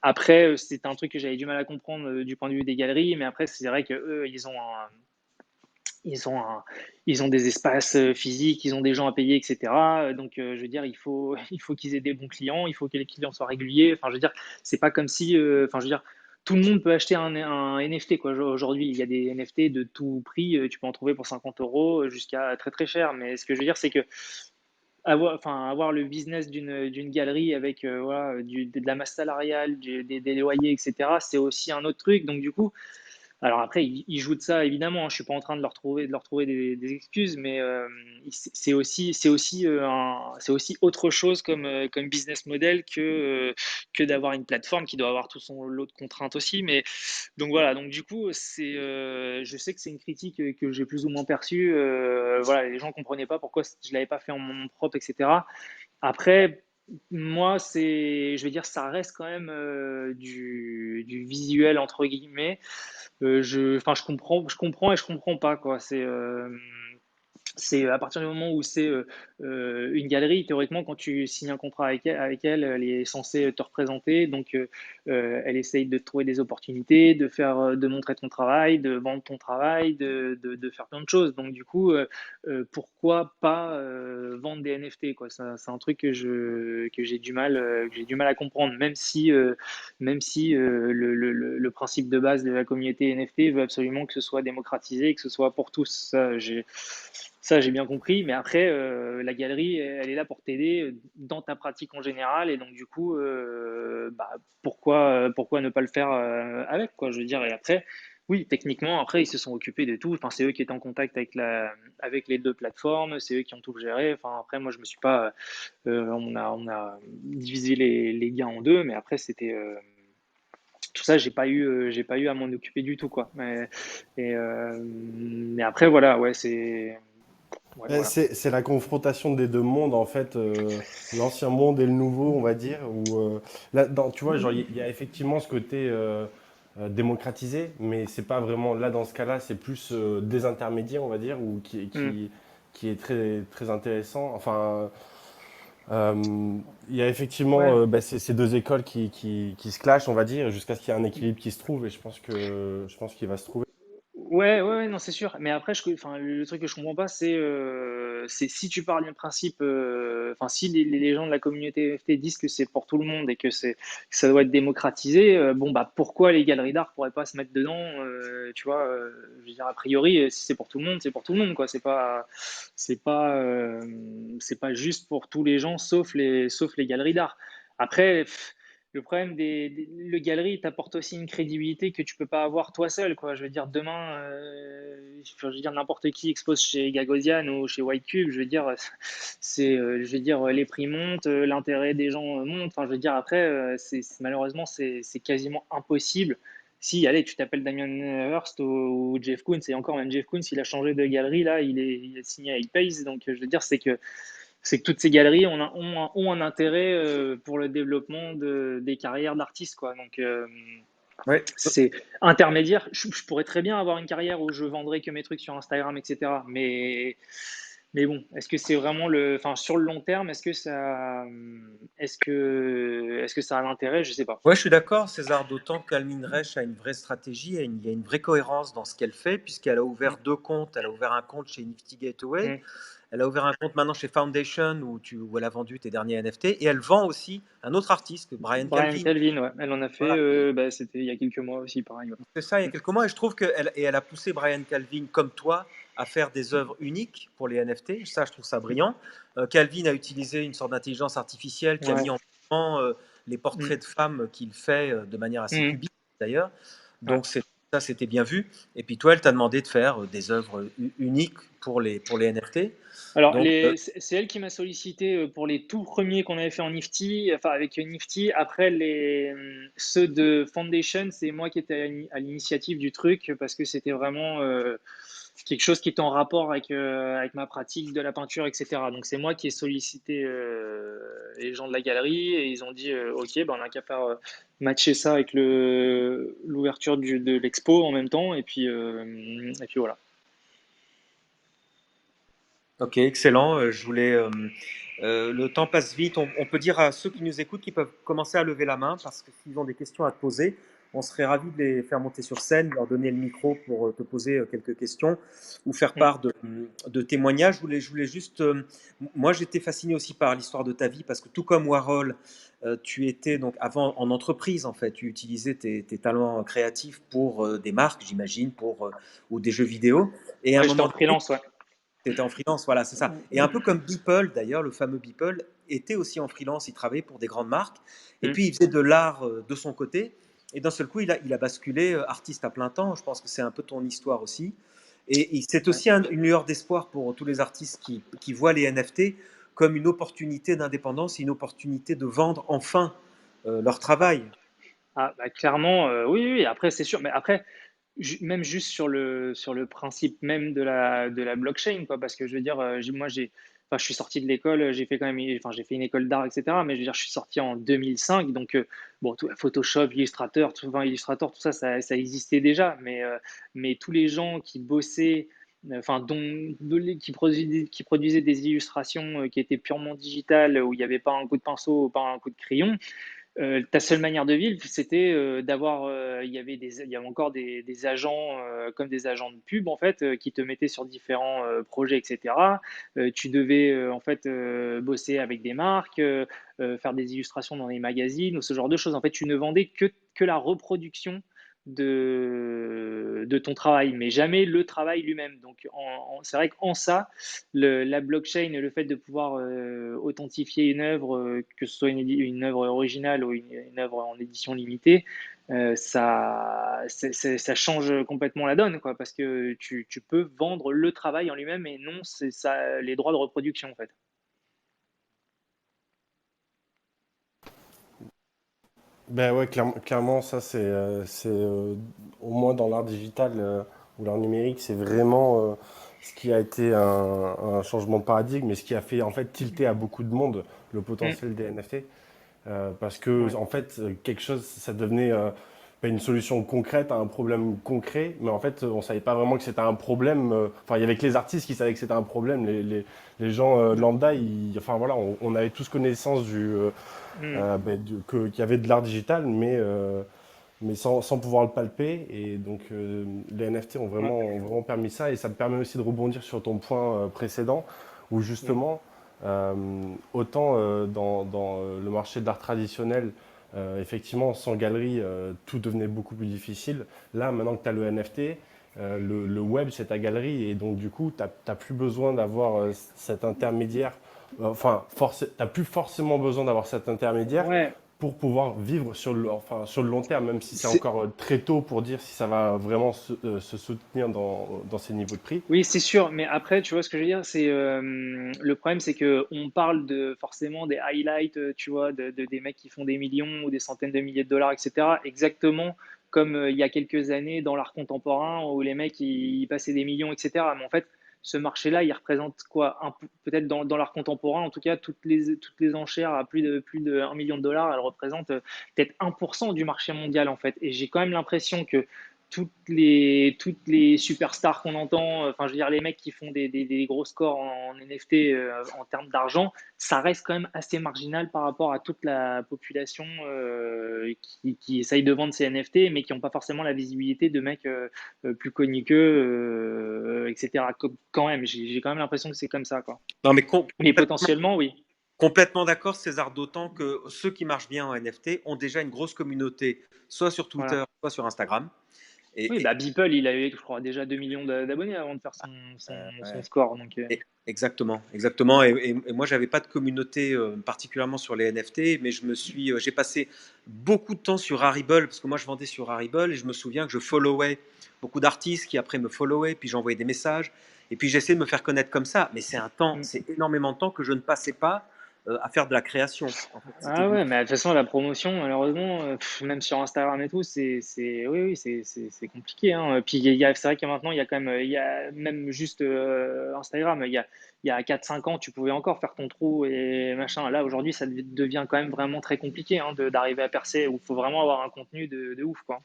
après, c'est un truc que j'avais du mal à comprendre du point de vue des galeries. Mais après, c'est vrai que eux, ils ont, un- ils ont des espaces physiques, ils ont des gens à payer, etc. Donc, je veux dire, il faut qu'ils aient des bons clients, il faut que les clients soient réguliers. Enfin, je veux dire, c'est pas comme si, enfin, je veux dire, tout le monde peut acheter un NFT, quoi. Aujourd'hui, il y a des NFT de tout prix, tu peux en trouver pour 50 € jusqu'à très très cher. Mais ce que je veux dire, c'est que avoir le business d'une galerie avec voilà, de la masse salariale, des loyers, etc., c'est aussi un autre truc. Donc, du coup, alors après, ils jouent de ça, évidemment, hein. Je suis pas en train de leur trouver des excuses, mais c'est aussi autre chose comme business model que d'avoir une plateforme qui doit avoir tout son lot de contraintes aussi. Mais donc voilà, donc du coup, je sais que c'est une critique que j'ai plus ou moins perçue. Voilà, les gens comprenaient pas pourquoi je l'avais pas fait en mon nom propre, etc. Après, moi, je vais dire, ça reste quand même du visuel entre guillemets. Enfin, je comprends et je comprends pas quoi. C'est à partir du moment où c'est une galerie, théoriquement, quand tu signes un contrat elle est censée te représenter. Donc, elle essaye de te trouver des opportunités, de montrer ton travail, de vendre ton travail, de faire plein de choses. Donc, du coup, pourquoi pas vendre des NFT, quoi. C'est un truc que j'ai du mal à comprendre, même si le principe de base de la communauté NFT veut absolument que ce soit démocratisé, que ce soit pour tous. Ça, j'ai bien compris, mais après, la galerie, elle est là pour t'aider dans ta pratique en général, et donc du coup, bah, pourquoi ne pas le faire avec, quoi, je veux dire. Et après, oui, techniquement, après, ils se sont occupés de tout. Enfin, c'est eux qui étaient en contact avec les deux plateformes, c'est eux qui ont tout géré. Enfin, après, moi, je me suis pas, on a divisé les gains en deux, mais après, c'était tout ça, j'ai pas eu à m'en occuper du tout, quoi. Mais après, voilà, ouais, ouais, voilà. C'est la confrontation des deux mondes, en fait, l'ancien monde et le nouveau, on va dire. Là, tu vois, genre, il y a effectivement ce côté démocratisé, mais c'est pas vraiment, là, dans ce cas-là, c'est plus des intermédiaires, on va dire, ou Mm. qui est très, très intéressant. Enfin, il y a effectivement Ouais. ces deux écoles qui se clashent, on va dire, jusqu'à ce qu'il y ait un équilibre qui se trouve, et je pense qu'il va se trouver. Ouais, ouais, ouais, non, c'est sûr. Mais après, enfin, le truc que je comprends pas, c'est si tu pars du principe, enfin, si les gens de la communauté NFT disent que c'est pour tout le monde et que ça doit être démocratisé, bon, bah, pourquoi les galeries d'art pourraient pas se mettre dedans, tu vois, je veux dire, a priori, si c'est pour tout le monde, c'est pour tout le monde, quoi. C'est pas, euh, c'est pas juste pour tous les gens, sauf les galeries d'art. Après, le problème le galerie t'apporte aussi une crédibilité que tu peux pas avoir toi seul, quoi. Je veux dire, demain, enfin, je veux dire, n'importe qui expose chez Gagosian ou chez White Cube, je veux dire, je veux dire, les prix montent, l'intérêt des gens monte. Enfin, je veux dire, après, malheureusement, c'est quasiment impossible. Si, allez, tu t'appelles Damien Hirst ou Jeff Koons, et encore, même Jeff Koons, il a changé de galerie, là, il est signé avec Pace, donc je veux dire, c'est que toutes ces galeries ont un intérêt pour le développement des carrières d'artistes, quoi. Donc, Ouais. c'est intermédiaire. Je pourrais très bien avoir une carrière où je vendrais que mes trucs sur Instagram, etc. Mais bon, est-ce que c'est vraiment enfin, sur le long terme, est-ce que ça a l'intérêt? Je sais pas. Ouais, je suis d'accord, César, d'autant qu'Almine Reich a une vraie stratégie, il y a une vraie cohérence dans ce qu'elle fait, puisqu'elle a ouvert Mm, deux comptes. Elle a ouvert un compte chez Nifty Gateway, mm. elle a ouvert un compte maintenant chez Foundation où elle a vendu tes derniers NFT, et elle vend aussi un autre artiste, Brian Brian Calvin. Calvin, ouais, elle en a fait, Voilà, bah, c'était il y a quelques mois aussi, pareil. Ouais. c'est ça il y a quelques mois, et je trouve elle a poussé Brian Calvin, comme toi, à faire des œuvres uniques pour les NFT. Ça, je trouve ça brillant. Calvin a utilisé une sorte d'intelligence artificielle qui a mis Ouais. en avant les Mm, portraits de femmes qu'il fait de manière assez mm, cubique, d'ailleurs. ouais. Donc, ça, c'était bien vu. Et puis, toi, elle t'a demandé de faire des œuvres uniques pour les NFT. Alors, Donc, c'est elle qui m'a sollicité pour les tout premiers qu'on avait fait en Nifty, enfin avec Nifty. Après, ceux de Foundation, c'est moi qui étais à l'initiative du truc parce que c'était vraiment quelque chose qui était en rapport avec ma pratique de la peinture, etc. Donc, c'est moi qui ai sollicité les gens de la galerie et ils ont dit OK, ben, on a qu'à faire matcher ça avec l'ouverture de l'expo en même temps. Et puis voilà. ok, excellent. Le temps passe vite. On peut dire à ceux qui nous écoutent qu'ils peuvent commencer à lever la main parce que s'ils ont des questions à te poser, on serait ravis de les faire monter sur scène, leur donner le micro pour te poser quelques questions ou faire Mm. part de témoignages. Je voulais juste. Moi, j'étais fasciné aussi par l'histoire de ta vie parce que tout comme Warhol, tu étais donc avant en entreprise en fait. Tu utilisais tes talents créatifs pour des marques, j'imagine, ou des jeux vidéo. Et à un Ouais, j'étais en moment donné, freelance, ouais. T'étais en freelance, voilà, c'est ça. Et un peu comme Beeple, d'ailleurs, le fameux Beeple était aussi en freelance, il travaillait pour des grandes marques, et Mm. puis il faisait de l'art de son côté, et d'un seul coup, il a basculé artiste à plein temps. Je pense que c'est un peu ton histoire aussi. Et c'est Ouais. aussi une lueur d'espoir pour tous les artistes qui voient les NFT comme une opportunité d'indépendance, une opportunité de vendre enfin leur Ah, travail. bah, clairement, oui, oui, oui. Après, c'est sûr. Mais après, même juste sur le principe même de la blockchain, quoi, parce que je veux dire, enfin, je suis sorti de l'école, j'ai fait quand même, enfin, j'ai fait une école d'art, etc. Mais je veux dire, je suis sorti en 2005, donc bon, Photoshop, Illustrator, enfin, Illustrator, tout ça, ça existait déjà, mais tous les gens qui bossaient, enfin, qui produisaient des illustrations qui étaient purement digitales, où il n'y avait pas un coup de pinceau, pas un coup de crayon, ta seule manière de vivre, c'était d'avoir, il y avait encore des agents comme des agents de pub en fait, qui te mettaient sur différents projets, etc. Tu devais en fait bosser avec des marques, faire des illustrations dans les magazines ou ce genre de choses. En fait, tu ne vendais que la reproduction de ton travail, mais jamais le travail lui-même. Donc, c'est vrai qu'en ça, la blockchain et le fait de pouvoir authentifier une œuvre, que ce soit une œuvre originale ou une œuvre en édition limitée, ça change complètement la donne, quoi, parce que tu peux vendre le travail en lui-même et non les droits de reproduction, en fait. Ben ouais, clairement, ça au moins dans l'art digital ou l'art numérique, c'est vraiment ce qui a été un changement de paradigme et ce qui a fait en fait tilter à beaucoup de monde le Mm, potentiel des NFT. Parce que ouais. en fait, quelque chose, ça devenait pas une solution concrète à un problème concret, mais en fait, on savait pas vraiment que c'était un problème. Enfin, il y avait que les artistes qui savaient que c'était un problème. Les gens lambda, enfin voilà, on avait tous connaissance Mm. qu'il y avait de l'art digital, mais sans pouvoir le palper. Et donc, les NFT Ouais. ont vraiment permis ça. Et ça me permet aussi de rebondir sur ton point précédent, où Mm. justement, euh, autant dans le marché de l'art traditionnel, effectivement, sans galerie, tout devenait beaucoup plus difficile. Là, maintenant que tu as le NFT, le web, c'est ta galerie. Et donc, du coup, tu n'as plus besoin d'avoir cet intermédiaire. Enfin, tu n'as plus forcément besoin d'avoir cet intermédiaire Ouais. pour pouvoir vivre enfin, sur le long terme, même si c'est C'est encore très tôt pour dire si ça va vraiment se soutenir dans ces niveaux de prix. Oui, c'est sûr, mais après, tu vois ce que je veux dire, c'est le problème, c'est que on parle de forcément des highlights, tu vois, des mecs qui font des millions ou des centaines de milliers de dollars, etc. Exactement comme il y a quelques années dans l'art contemporain où les mecs ils passaient des millions, etc. Mais en fait, ce marché-là, il représente quoi, peut-être dans l'art contemporain, en tout cas, toutes les enchères à plus de 1 million de dollars, elles représentent peut-être 1% du marché mondial en fait. Et j'ai quand même l'impression que toutes les superstars qu'on entend, enfin, je veux dire, les mecs qui font des gros scores en NFT en termes d'argent, ça reste quand même assez marginal par rapport à toute la population qui essaye de vendre ces NFT, mais qui n'ont pas forcément la visibilité de mecs plus connus qu'eux, etc. Quand même, j'ai quand même l'impression que c'est comme ça, quoi. non, mais Mais potentiellement, oui. complètement d'accord, César, d'autant que ceux qui marchent bien en NFT ont déjà une grosse communauté, soit sur Twitter, Voilà. soit sur Instagram. Oui, Et, bah Beeple, il avait, je crois, déjà 2 millions d'abonnés avant de faire son ouais. score. Donc, Exactement, exactement. Et moi, j'avais pas de communauté particulièrement sur les NFT, mais j'ai passé beaucoup de temps sur Harible parce que moi, je vendais sur Harible et je me souviens que je followais beaucoup d'artistes qui après me followaient, puis j'envoyais des messages et puis j'essayais de me faire connaître comme ça. Mais mm. c'est énormément de temps que je ne passais pas à faire de la création. En fait, c'était Ah du. ouais, mais de toute façon, la promotion, malheureusement, même sur Instagram et tout, oui, oui, c'est compliqué, hein. Puis c'est vrai que maintenant, il y a quand même, il y a même juste Instagram, il y a 4 5 ans, tu pouvais encore faire ton trou et machin. Là, aujourd'hui, ça devient quand même vraiment très compliqué, hein, d'arriver à percer, où il faut vraiment avoir un contenu de ouf, quoi.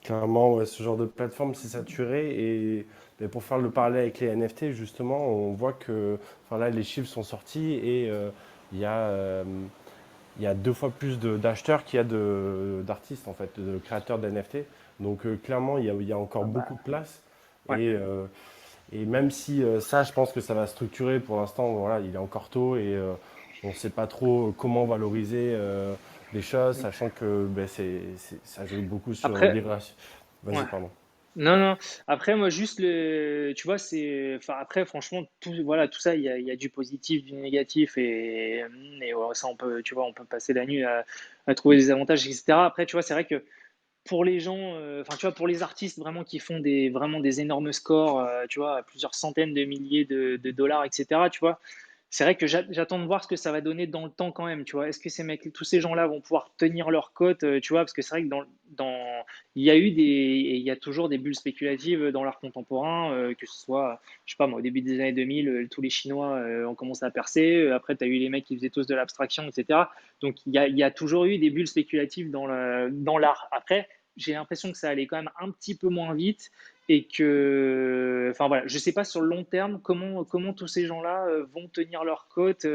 Clairement, ouais, ce genre de plateforme, c'est saturé. Et pour faire le parallèle avec les NFT, justement, on voit que enfin là, les chiffres sont sortis et il y a, euh, il y a 2 fois plus d'acheteurs qu'il y a d'artistes, en fait, de créateurs d'NFT. Donc clairement, il y a encore Ah beaucoup de bah, place. ouais. Et même si ça, je pense que ça va structurer pour l'instant, voilà, il est encore tôt et on ne sait pas trop comment valoriser les choses, sachant que ben, ça joue beaucoup sur Après, l'irration. Vas-y, ouais. pardon. Non, non. Après, moi, juste tu vois, enfin, après, franchement, voilà, tout ça, il y a du positif, du négatif, et ouais, ça, tu vois, on peut passer la nuit à trouver des avantages, etc. Après, tu vois, c'est vrai que pour les gens, enfin, tu vois, pour les artistes vraiment qui font vraiment des énormes scores, tu vois, à plusieurs centaines de milliers de dollars, etc., tu vois, c'est vrai que j'attends de voir ce que ça va donner dans le temps quand même, tu vois. Est-ce que tous ces gens-là vont pouvoir tenir leur cote, tu vois, parce que c'est vrai que il y a eu et il y a toujours des bulles spéculatives dans l'art contemporain, que ce soit, je sais pas moi, au début des années 2000, tous les Chinois ont commencé à percer, après, tu as eu les mecs qui faisaient tous de l'abstraction, etc. Donc, il y a toujours eu des bulles spéculatives dans l'art. Après, j'ai l'impression que ça allait quand même un petit peu moins vite et que, enfin voilà, je sais pas sur le long terme comment tous ces gens-là vont tenir leur cote,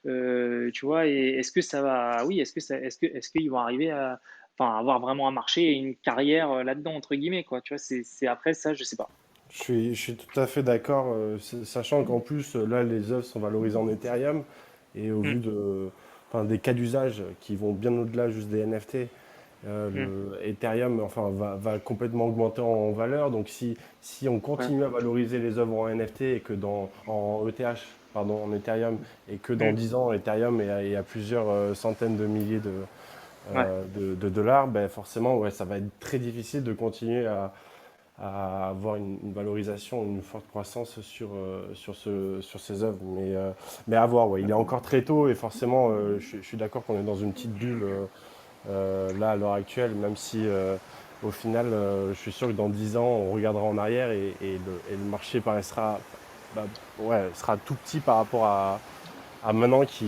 tu vois, et est-ce que ça va, oui, est-ce qu'ils vont arriver à, enfin, avoir vraiment un marché et une carrière là-dedans entre guillemets, quoi, tu vois, c'est après ça, je sais pas. Je suis tout à fait d'accord, sachant qu'en plus, là, les œuvres sont valorisées en Ethereum, et au Mm, vu enfin, des cas d'usage qui vont bien au-delà juste des NFT, mm, le Ethereum enfin, va complètement augmenter en valeur. Donc si on ouais, continue à valoriser les œuvres en NFT et que en ETH, pardon, en Ethereum, et que dans mm, 10 ans, Ethereum est à plusieurs centaines de milliers ouais, de dollars, ben forcément, ouais, ça va être très difficile de continuer à avoir une valorisation, une forte croissance sur ces œuvres. Mais à voir, ouais. Il est encore très tôt et forcément, je suis d'accord qu'on est dans une petite bulle là à l'heure actuelle, même si au final, je suis sûr que dans 10 ans, on regardera en arrière et le marché paraîtra bah, ouais, sera tout petit par rapport à maintenant qui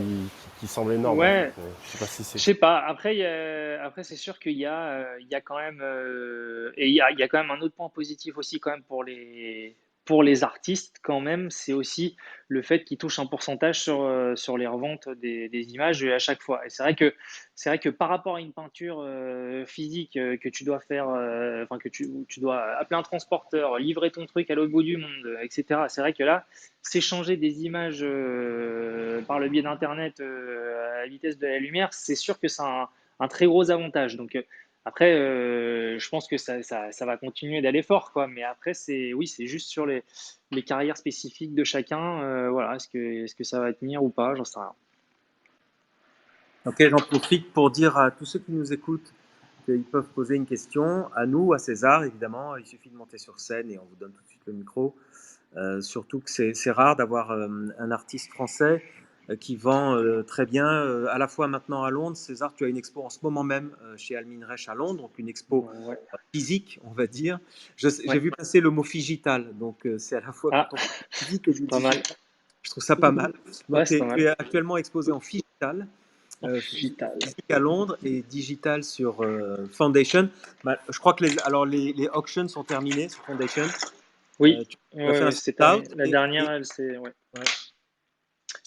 semble énorme en fait. ouais. Je sais pas si c'est. Je sais pas. Après, après c'est sûr qu'il y a quand même, et il y a quand même un autre point positif aussi quand même pour les artistes quand même, c'est aussi le fait qu'ils touchent un pourcentage sur les reventes des images à chaque fois. Et c'est vrai que par rapport à une peinture physique que tu dois faire, enfin que où tu dois appeler un transporteur, livrer ton truc à l'autre bout du monde, etc. C'est vrai que là, s'échanger des images par le biais d'Internet à la vitesse de la lumière, c'est sûr que c'est un très gros avantage. Donc après, je pense que ça va continuer d'aller fort, quoi. Mais après, oui, c'est juste sur les carrières spécifiques de chacun. Voilà, est-ce que ça va tenir ou pas? J'en sais rien. Ok, j'en profite pour dire à tous ceux qui nous écoutent qu'ils peuvent poser une question à nous, à César, évidemment. Il suffit de monter sur scène et on vous donne tout de suite le micro. Surtout que c'est rare d'avoir un artiste français qui vend très bien, à la fois maintenant à Londres. César, tu as une expo en ce moment même chez Almin Reich à Londres, donc une expo Ouais, physique, on va dire. J'ai ouais. vu passer le mot figital, donc c'est à la fois Ah, quand on parle du physique et du pas mal. digital. Je trouve ça pas mal. Ouais, Donc c'est pas tu mal. es actuellement exposé en figital, En digital. physique à Londres et digital sur Foundation. Bah, je crois que les auctions sont terminées sur Foundation. Oui, Tu as ouais, fait un ouais, sold c'est terminé. out La dernière, elle, c'est, ouais. ouais,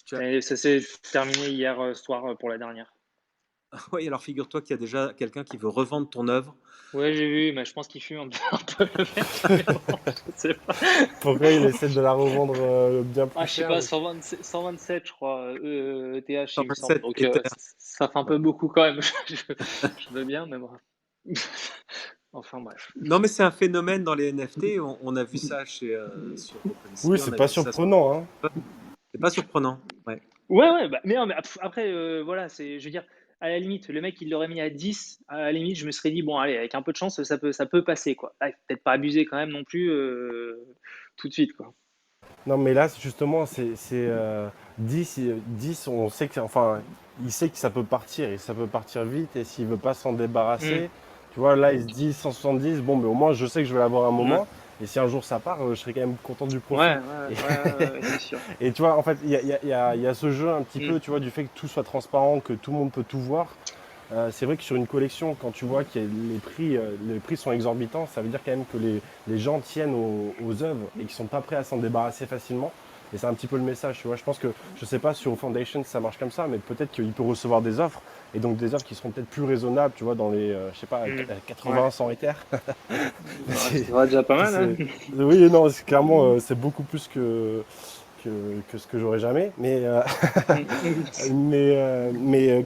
tu as- Et ça s'est terminé hier soir pour la dernière. oui, alors figure-toi qu'il y a déjà quelqu'un qui veut revendre ton œuvre. Ouais, j'ai vu, mais je pense qu'il fume un peu le mec, mais bon, je sais pas. Pourquoi il essaie de la revendre bien Ah, plus je sais cher? pas, 127, je crois, ETH, il me semble. 127 Donc, Ether. ça fait un Ouais. peu beaucoup quand même. Je veux bien, mais bon. Enfin, bref. Non, mais c'est un phénomène dans les NFT. On a vu ça sur Oui, OpenSea, on c'est a pas vu ça sur... surprenant, hein. C'est pas surprenant. Ouais. Ouais, ouais, bah, mais, non, mais après, voilà, je veux dire, à la limite, le mec, il l'aurait mis à 10. À la limite, je me serais dit, bon, allez, avec un peu de chance, ça peut passer, quoi. Ah, peut-être pas abuser quand même non plus tout de suite, quoi. Non, mais là, justement, 10, 10, on sait que, enfin, il sait que ça peut partir et ça peut partir vite. Et s'il veut pas s'en Hmm. débarrasser, tu vois, là, il se dit 170, bon, mais au moins, je sais que je vais l'avoir un Ouais, moment. Et si un jour ça part, je serai quand même content du profit. ouais, ouais, Et, ouais, ouais, ouais, c'est sûr. et tu vois, en fait, il y a ce jeu un petit Hmm. peu, tu vois, du fait que tout soit transparent, que tout le monde peut tout voir. C'est vrai que sur une collection, quand tu vois que les prix sont exorbitants, ça veut dire quand même que les gens tiennent aux œuvres et qu'ils sont pas prêts à s'en débarrasser facilement. Et c'est un petit peu le message, tu vois. Je pense que, je sais pas sur Foundation ça marche comme ça, mais peut-être qu'il peut recevoir des offres, et donc des offres qui seront peut-être plus raisonnables, tu vois, dans les, je sais pas, Hmm. Ouais, 80, 100 Ether. ouais, C'est- ça va déjà pas mal, c'est- hein. oui, non, clairement, c'est beaucoup plus que ce que j'aurais jamais. Mm.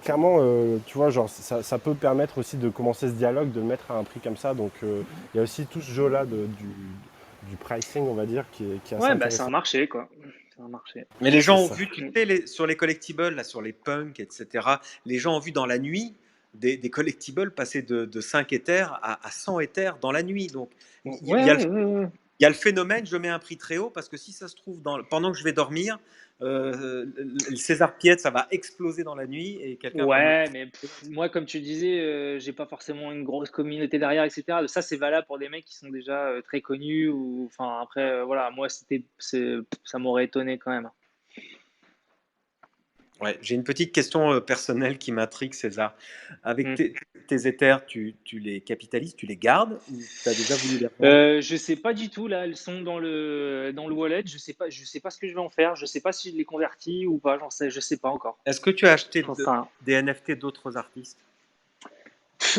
Clairement, tu vois, genre, ça peut permettre aussi de commencer ce dialogue, de le mettre à un prix comme ça. Donc, il y a aussi tout ce jeu-là du pricing, on va dire, qui est assez Ouais, bah c'est un intéressant. marché, quoi. C'est un marché. Mais les C'est gens ont ça. vu, tu sais, sur les collectibles, là, sur les punks, etc., les gens ont vu dans la nuit des collectibles passer de 5 éthers à 100 éthers dans la nuit. Donc, Ouais, il y a le, ouais, ouais, ouais. il y a le phénomène, je mets un prix très haut, parce que si ça se trouve, pendant que je vais dormir, le César Piet, ça va exploser dans la nuit et quelqu'un va me... Ouais, mais moi, comme tu disais, j'ai pas forcément une grosse communauté derrière, etc. Ça, c'est valable pour des mecs qui sont déjà très connus ou, enfin, après, voilà, moi, ça m'aurait étonné quand même. Ouais, j'ai une petite question personnelle qui m'intrigue, César. Avec Hmm. tes éthers, tu les capitalises, tu les gardes ou tu as déjà voulu les revendre? Je sais pas du tout, là, elles sont dans le wallet, je sais pas ce que je vais en faire, je sais pas si je les convertis ou pas, je sais pas encore. Est-ce que tu as acheté J'en sais rien. des NFT d'autres artistes?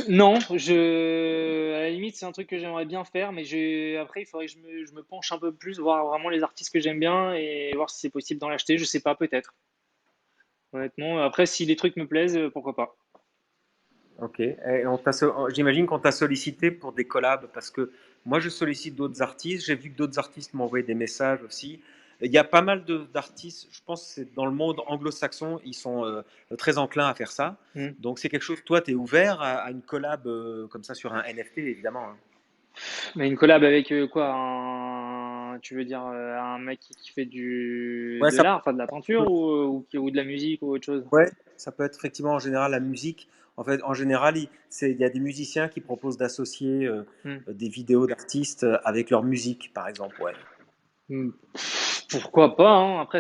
Non, à la limite, c'est un truc que j'aimerais bien faire, mais après, il faudrait que je me penche un peu plus, voir vraiment les artistes que j'aime bien et voir si c'est possible d'en acheter. Je sais pas, peut-être. Honnêtement, après, si les trucs me plaisent, pourquoi pas. Ok. Et j'imagine qu'on t'a sollicité pour des collabs parce que moi je sollicite d'autres artistes. J'ai vu que d'autres artistes m'ont envoyé des messages aussi. Il y a pas mal d'artistes, je pense que c'est dans le monde anglo-saxon, ils sont très enclins à faire ça. Hmm. Donc c'est quelque chose, toi, tu es ouvert à une collab comme ça sur un NFT, évidemment, hein. Mais une collab avec quoi? Tu veux dire un mec qui fait Ouais, de l'art, enfin de la peinture ou de la musique ou autre chose? ouais, ça peut être effectivement en général la musique. En fait, en général, il y a des musiciens qui proposent d'associer Hmm. des vidéos d'artistes avec leur musique, par exemple. Ouais. Hmm. Pourquoi pas, hein. Après,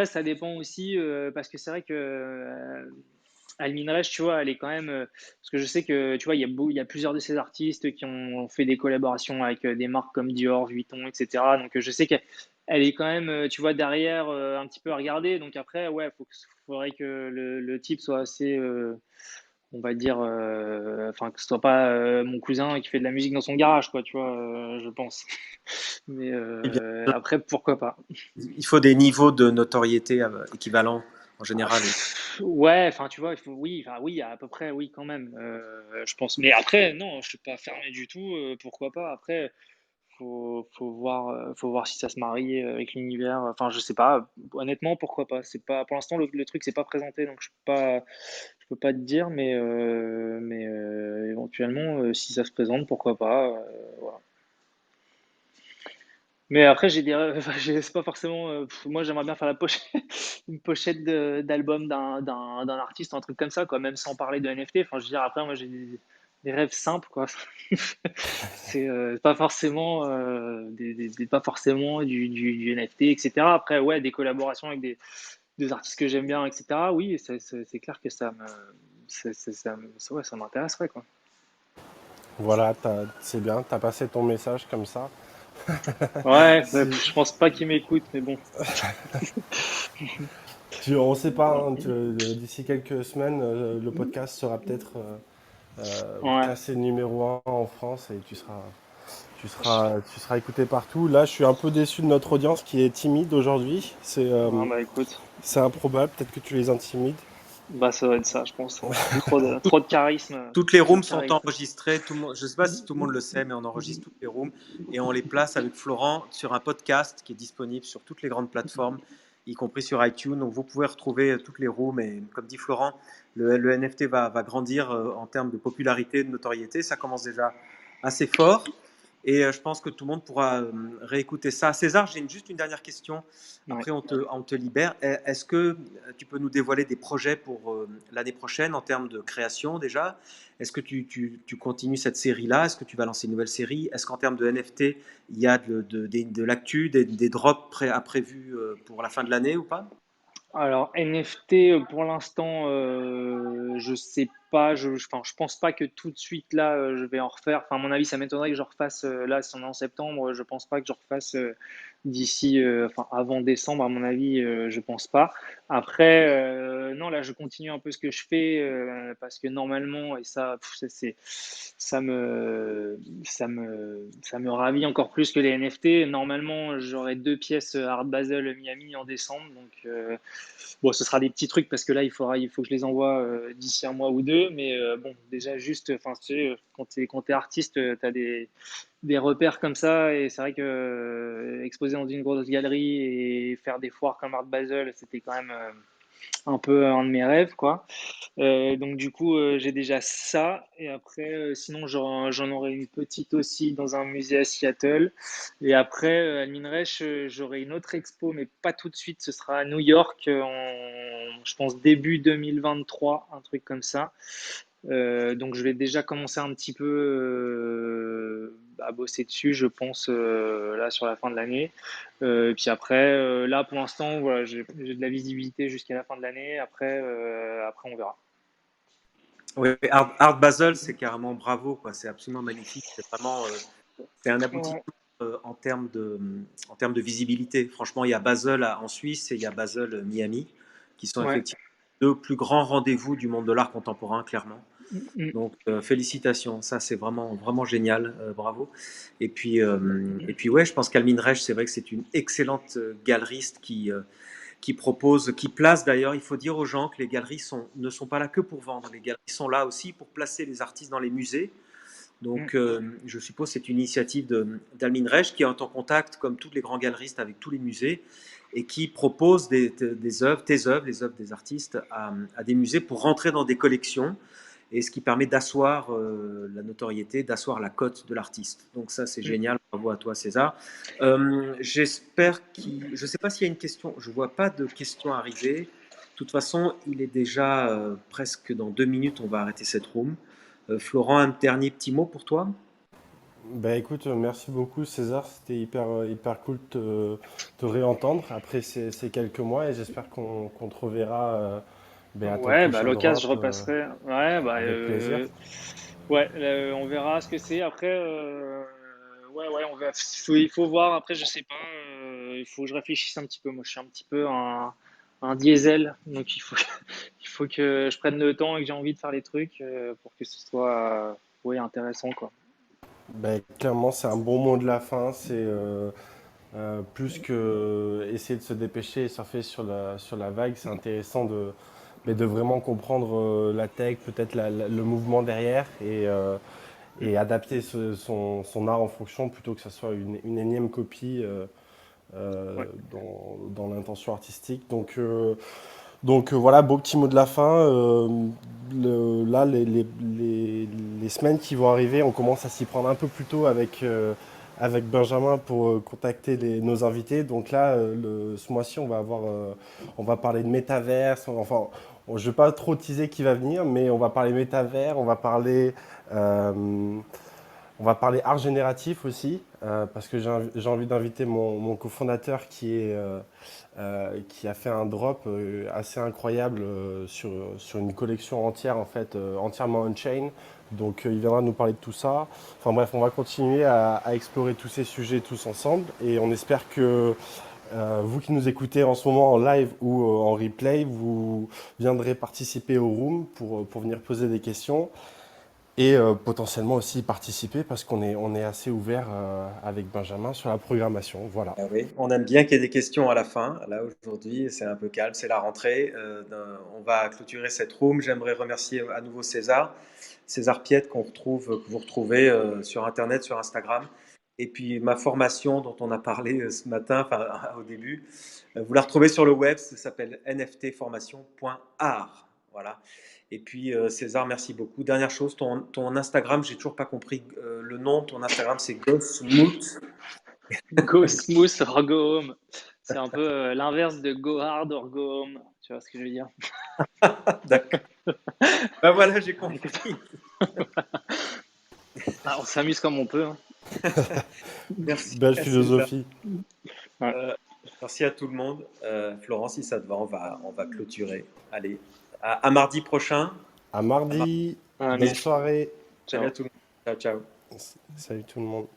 ça dépend aussi, parce que c'est vrai que Almin Reich, tu vois, elle est quand même. Parce que je sais que, tu vois, il y a plusieurs de ces artistes qui ont fait des collaborations avec des marques comme Dior, Vuitton, etc. Donc, je sais qu'elle est quand même, tu vois, derrière un petit peu à regarder. Donc, après, ouais, faudrait que le type soit assez, on va dire, enfin, que ce soit pas mon cousin qui fait de la musique dans son garage, quoi, tu vois, je pense. Mais Et bien, après, pourquoi pas? il faut des niveaux de notoriété équivalents en Ah, général. ouais, enfin, tu vois, oui, enfin, oui, à peu près, oui, quand même, je pense. Mais après, non, je suis pas fermé du tout. Pourquoi pas? Après, faut voir si ça se marie avec l'univers. Enfin, je sais pas. Honnêtement, pourquoi pas? C'est pas, pour l'instant, le truc s'est pas présenté, donc je peux pas te dire, mais éventuellement, si ça se présente, pourquoi pas? Voilà. Mais après, enfin, c'est pas forcément. Moi, j'aimerais bien faire une pochette d'album d'un artiste, un truc comme ça, quoi, même sans parler de NFT. Enfin, je veux dire, après, moi, j'ai des rêves simples, quoi. C'est pas forcément, pas forcément du NFT, etc. Après, ouais, des collaborations avec des artistes que j'aime bien, etc. Oui, c'est clair que ouais, ça m'intéresserait, quoi. Voilà, c'est bien, tu as passé ton message comme ça. Ouais, bah, Si, je pense pas qu'ils m'écoutent, mais bon. on ne sait pas, hein, d'ici quelques semaines, le podcast sera peut-être Ouais. classé numéro un en France et tu seras écouté partout. Là, je suis un peu déçu de notre audience qui est timide aujourd'hui. Ah, bah écoute. C'est improbable, peut-être que tu les intimides. Bah, ça doit être ça, je pense. Trop de charisme. Toutes les Trop de rooms sont charisme. enregistrées. Je ne sais pas si tout le monde le sait, mais on enregistre toutes les rooms et on les place avec Florent sur un podcast qui est disponible sur toutes les grandes plateformes, y compris sur iTunes. Donc vous pouvez retrouver toutes les rooms. Et comme dit Florent, le NFT va grandir en termes de popularité, de notoriété. Ça commence déjà assez fort. Et je pense que tout le monde pourra réécouter ça. César, j'ai juste une dernière question. Ouais. Après, on te libère. Est-ce que tu peux nous dévoiler des projets pour l'année prochaine en termes de création déjà? Est-ce que tu continues cette série-là? Est-ce que tu vas lancer une nouvelle série? Est-ce qu'en termes de NFT, il y a de l'actu, des drops prévus pour la fin de l'année ou pas? Alors, NFT, pour l'instant, je sais pas. Enfin, je pense pas que tout de suite, là, je vais en refaire. Enfin, à mon avis, ça m'étonnerait que je refasse. Là, si on est en septembre, je pense pas que je refasse d'ici, enfin avant décembre, à mon avis, je pense pas. Après, non, là, je continue un peu ce que je fais parce que normalement, et ça, ça me ravit encore plus que les NFT. Normalement, j'aurai deux pièces Art Basel Miami en décembre, donc bon, ce sera des petits trucs parce que là, il faut que je les envoie d'ici un mois ou deux. Mais bon, déjà juste, enfin, tu sais, quand t'es artiste, t'as des repères comme ça, et c'est vrai que exposer dans une grosse galerie et faire des foires comme Art Basel, c'était quand même un peu un de mes rêves, quoi. Donc du coup, j'ai déjà ça. Et après, sinon, j'en aurai une petite aussi dans un musée à Seattle. Et après, à Minreich, j'aurai une autre expo, mais pas tout de suite. Ce sera à New York, je pense début 2023, un truc comme ça. Donc je vais déjà commencer un petit peu à bosser dessus, je pense, là sur la fin de l'année. Et puis après, là pour l'instant, voilà, j'ai de la visibilité jusqu'à la fin de l'année. Après on verra. Oui, Art Basel, c'est carrément bravo, quoi. C'est absolument magnifique. C'est vraiment, c'est un aboutissement Ouais, en termes de visibilité. Franchement, il y a Basel en Suisse et il y a Basel Miami, qui sont ouais. effectivement les deux plus grands rendez-vous du monde de l'art contemporain, clairement. Mm, Donc, félicitations, ça c'est vraiment, vraiment génial, bravo. Et puis ouais, je pense qu'Almin Reich, c'est vrai que c'est une excellente galeriste qui propose, qui place d'ailleurs, il faut dire aux gens que les galeries ne sont pas là que pour vendre, les galeries sont là aussi pour placer les artistes dans les musées. mm, Donc, je suppose que c'est une initiative d'Almin Reich qui est en contact, comme tous les grands galeristes, avec tous les musées et qui propose des œuvres, tes œuvres, les œuvres des artistes, à des musées pour rentrer dans des collections et ce qui permet d'asseoir la notoriété, d'asseoir la cote de l'artiste. Donc ça, c'est mm. génial. Bravo à toi, César. Je ne sais pas s'il y a une question. Je ne vois pas de questions arriver. De toute façon, il est déjà presque dans 2 minutes. On va arrêter cette room. Florent, un dernier petit mot pour toi? Bah écoute, merci beaucoup César, c'était hyper cool de te réentendre après ces quelques mois et j'espère qu'on te reverra à ton Ouais, bah à prochain l'occasion, je drop repasserai. Ouais, bah avec plaisir. ouais, on verra ce que c'est. Après, ouais, ouais, on va. Il faut voir. Après, je sais pas. Il faut que je réfléchisse un petit peu. Moi, je suis un petit peu un diesel, donc il faut, il faut que je prenne le temps et que j'ai envie de faire les trucs pour que ce soit, ouais, intéressant, quoi. Bah, clairement, c'est un bon mot de la fin, c'est plus que essayer de se dépêcher et surfer sur la vague, c'est intéressant mais de vraiment comprendre la tech, peut-être le mouvement derrière et adapter son art en fonction plutôt que ce soit une énième copie Ouais. dans l'intention artistique. Voilà, beau petit mot de la fin. Là, les semaines qui vont arriver, on commence à s'y prendre un peu plus tôt avec Benjamin pour contacter nos invités. Donc là, ce mois-ci, on va parler de métaverse. Enfin, je ne vais pas trop teaser qui va venir, mais on va parler métavers, euh, on va parler art génératif aussi, parce que j'ai envie d'inviter mon cofondateur qui a fait un drop assez incroyable sur une collection entière, en fait, entièrement on-chain. Donc il viendra nous parler de tout ça. Enfin bref, on va continuer à explorer tous ces sujets tous ensemble et on espère que vous qui nous écoutez en ce moment en live ou en replay, vous viendrez participer au room pour venir poser des questions. Et potentiellement aussi participer parce on est assez ouvert avec Benjamin sur la programmation. Voilà. Ah oui, on aime bien qu'il y ait des questions à la fin. Là, aujourd'hui, c'est un peu calme, c'est la rentrée. On va clôturer cette room. J'aimerais remercier à nouveau César, César Piette, que vous retrouvez sur Internet, sur Instagram. Et puis ma formation dont on a parlé ce matin, enfin au début, vous la retrouvez sur le web, ça s'appelle nftformation.art. Voilà. Et puis César, merci beaucoup. Dernière chose, ton Instagram, j'ai toujours pas compris le nom. Ton Instagram, c'est Gosmouth. Go smooth or go home. C'est un peu l'inverse de go hard or go home. Tu vois ce que je veux dire? D'accord. Ben voilà, j'ai Écoute, compris. ah, on s'amuse comme on peut, hein. Merci Belle à César. philosophie. Ouais. Euh, merci à tout le monde. Florence, si ça te va, on va clôturer. Allez, à mardi prochain. À À mardi. mardi. Bonne Allez, soirée. Salut à ciao. tout le monde. Ciao, ciao. Salut tout le monde.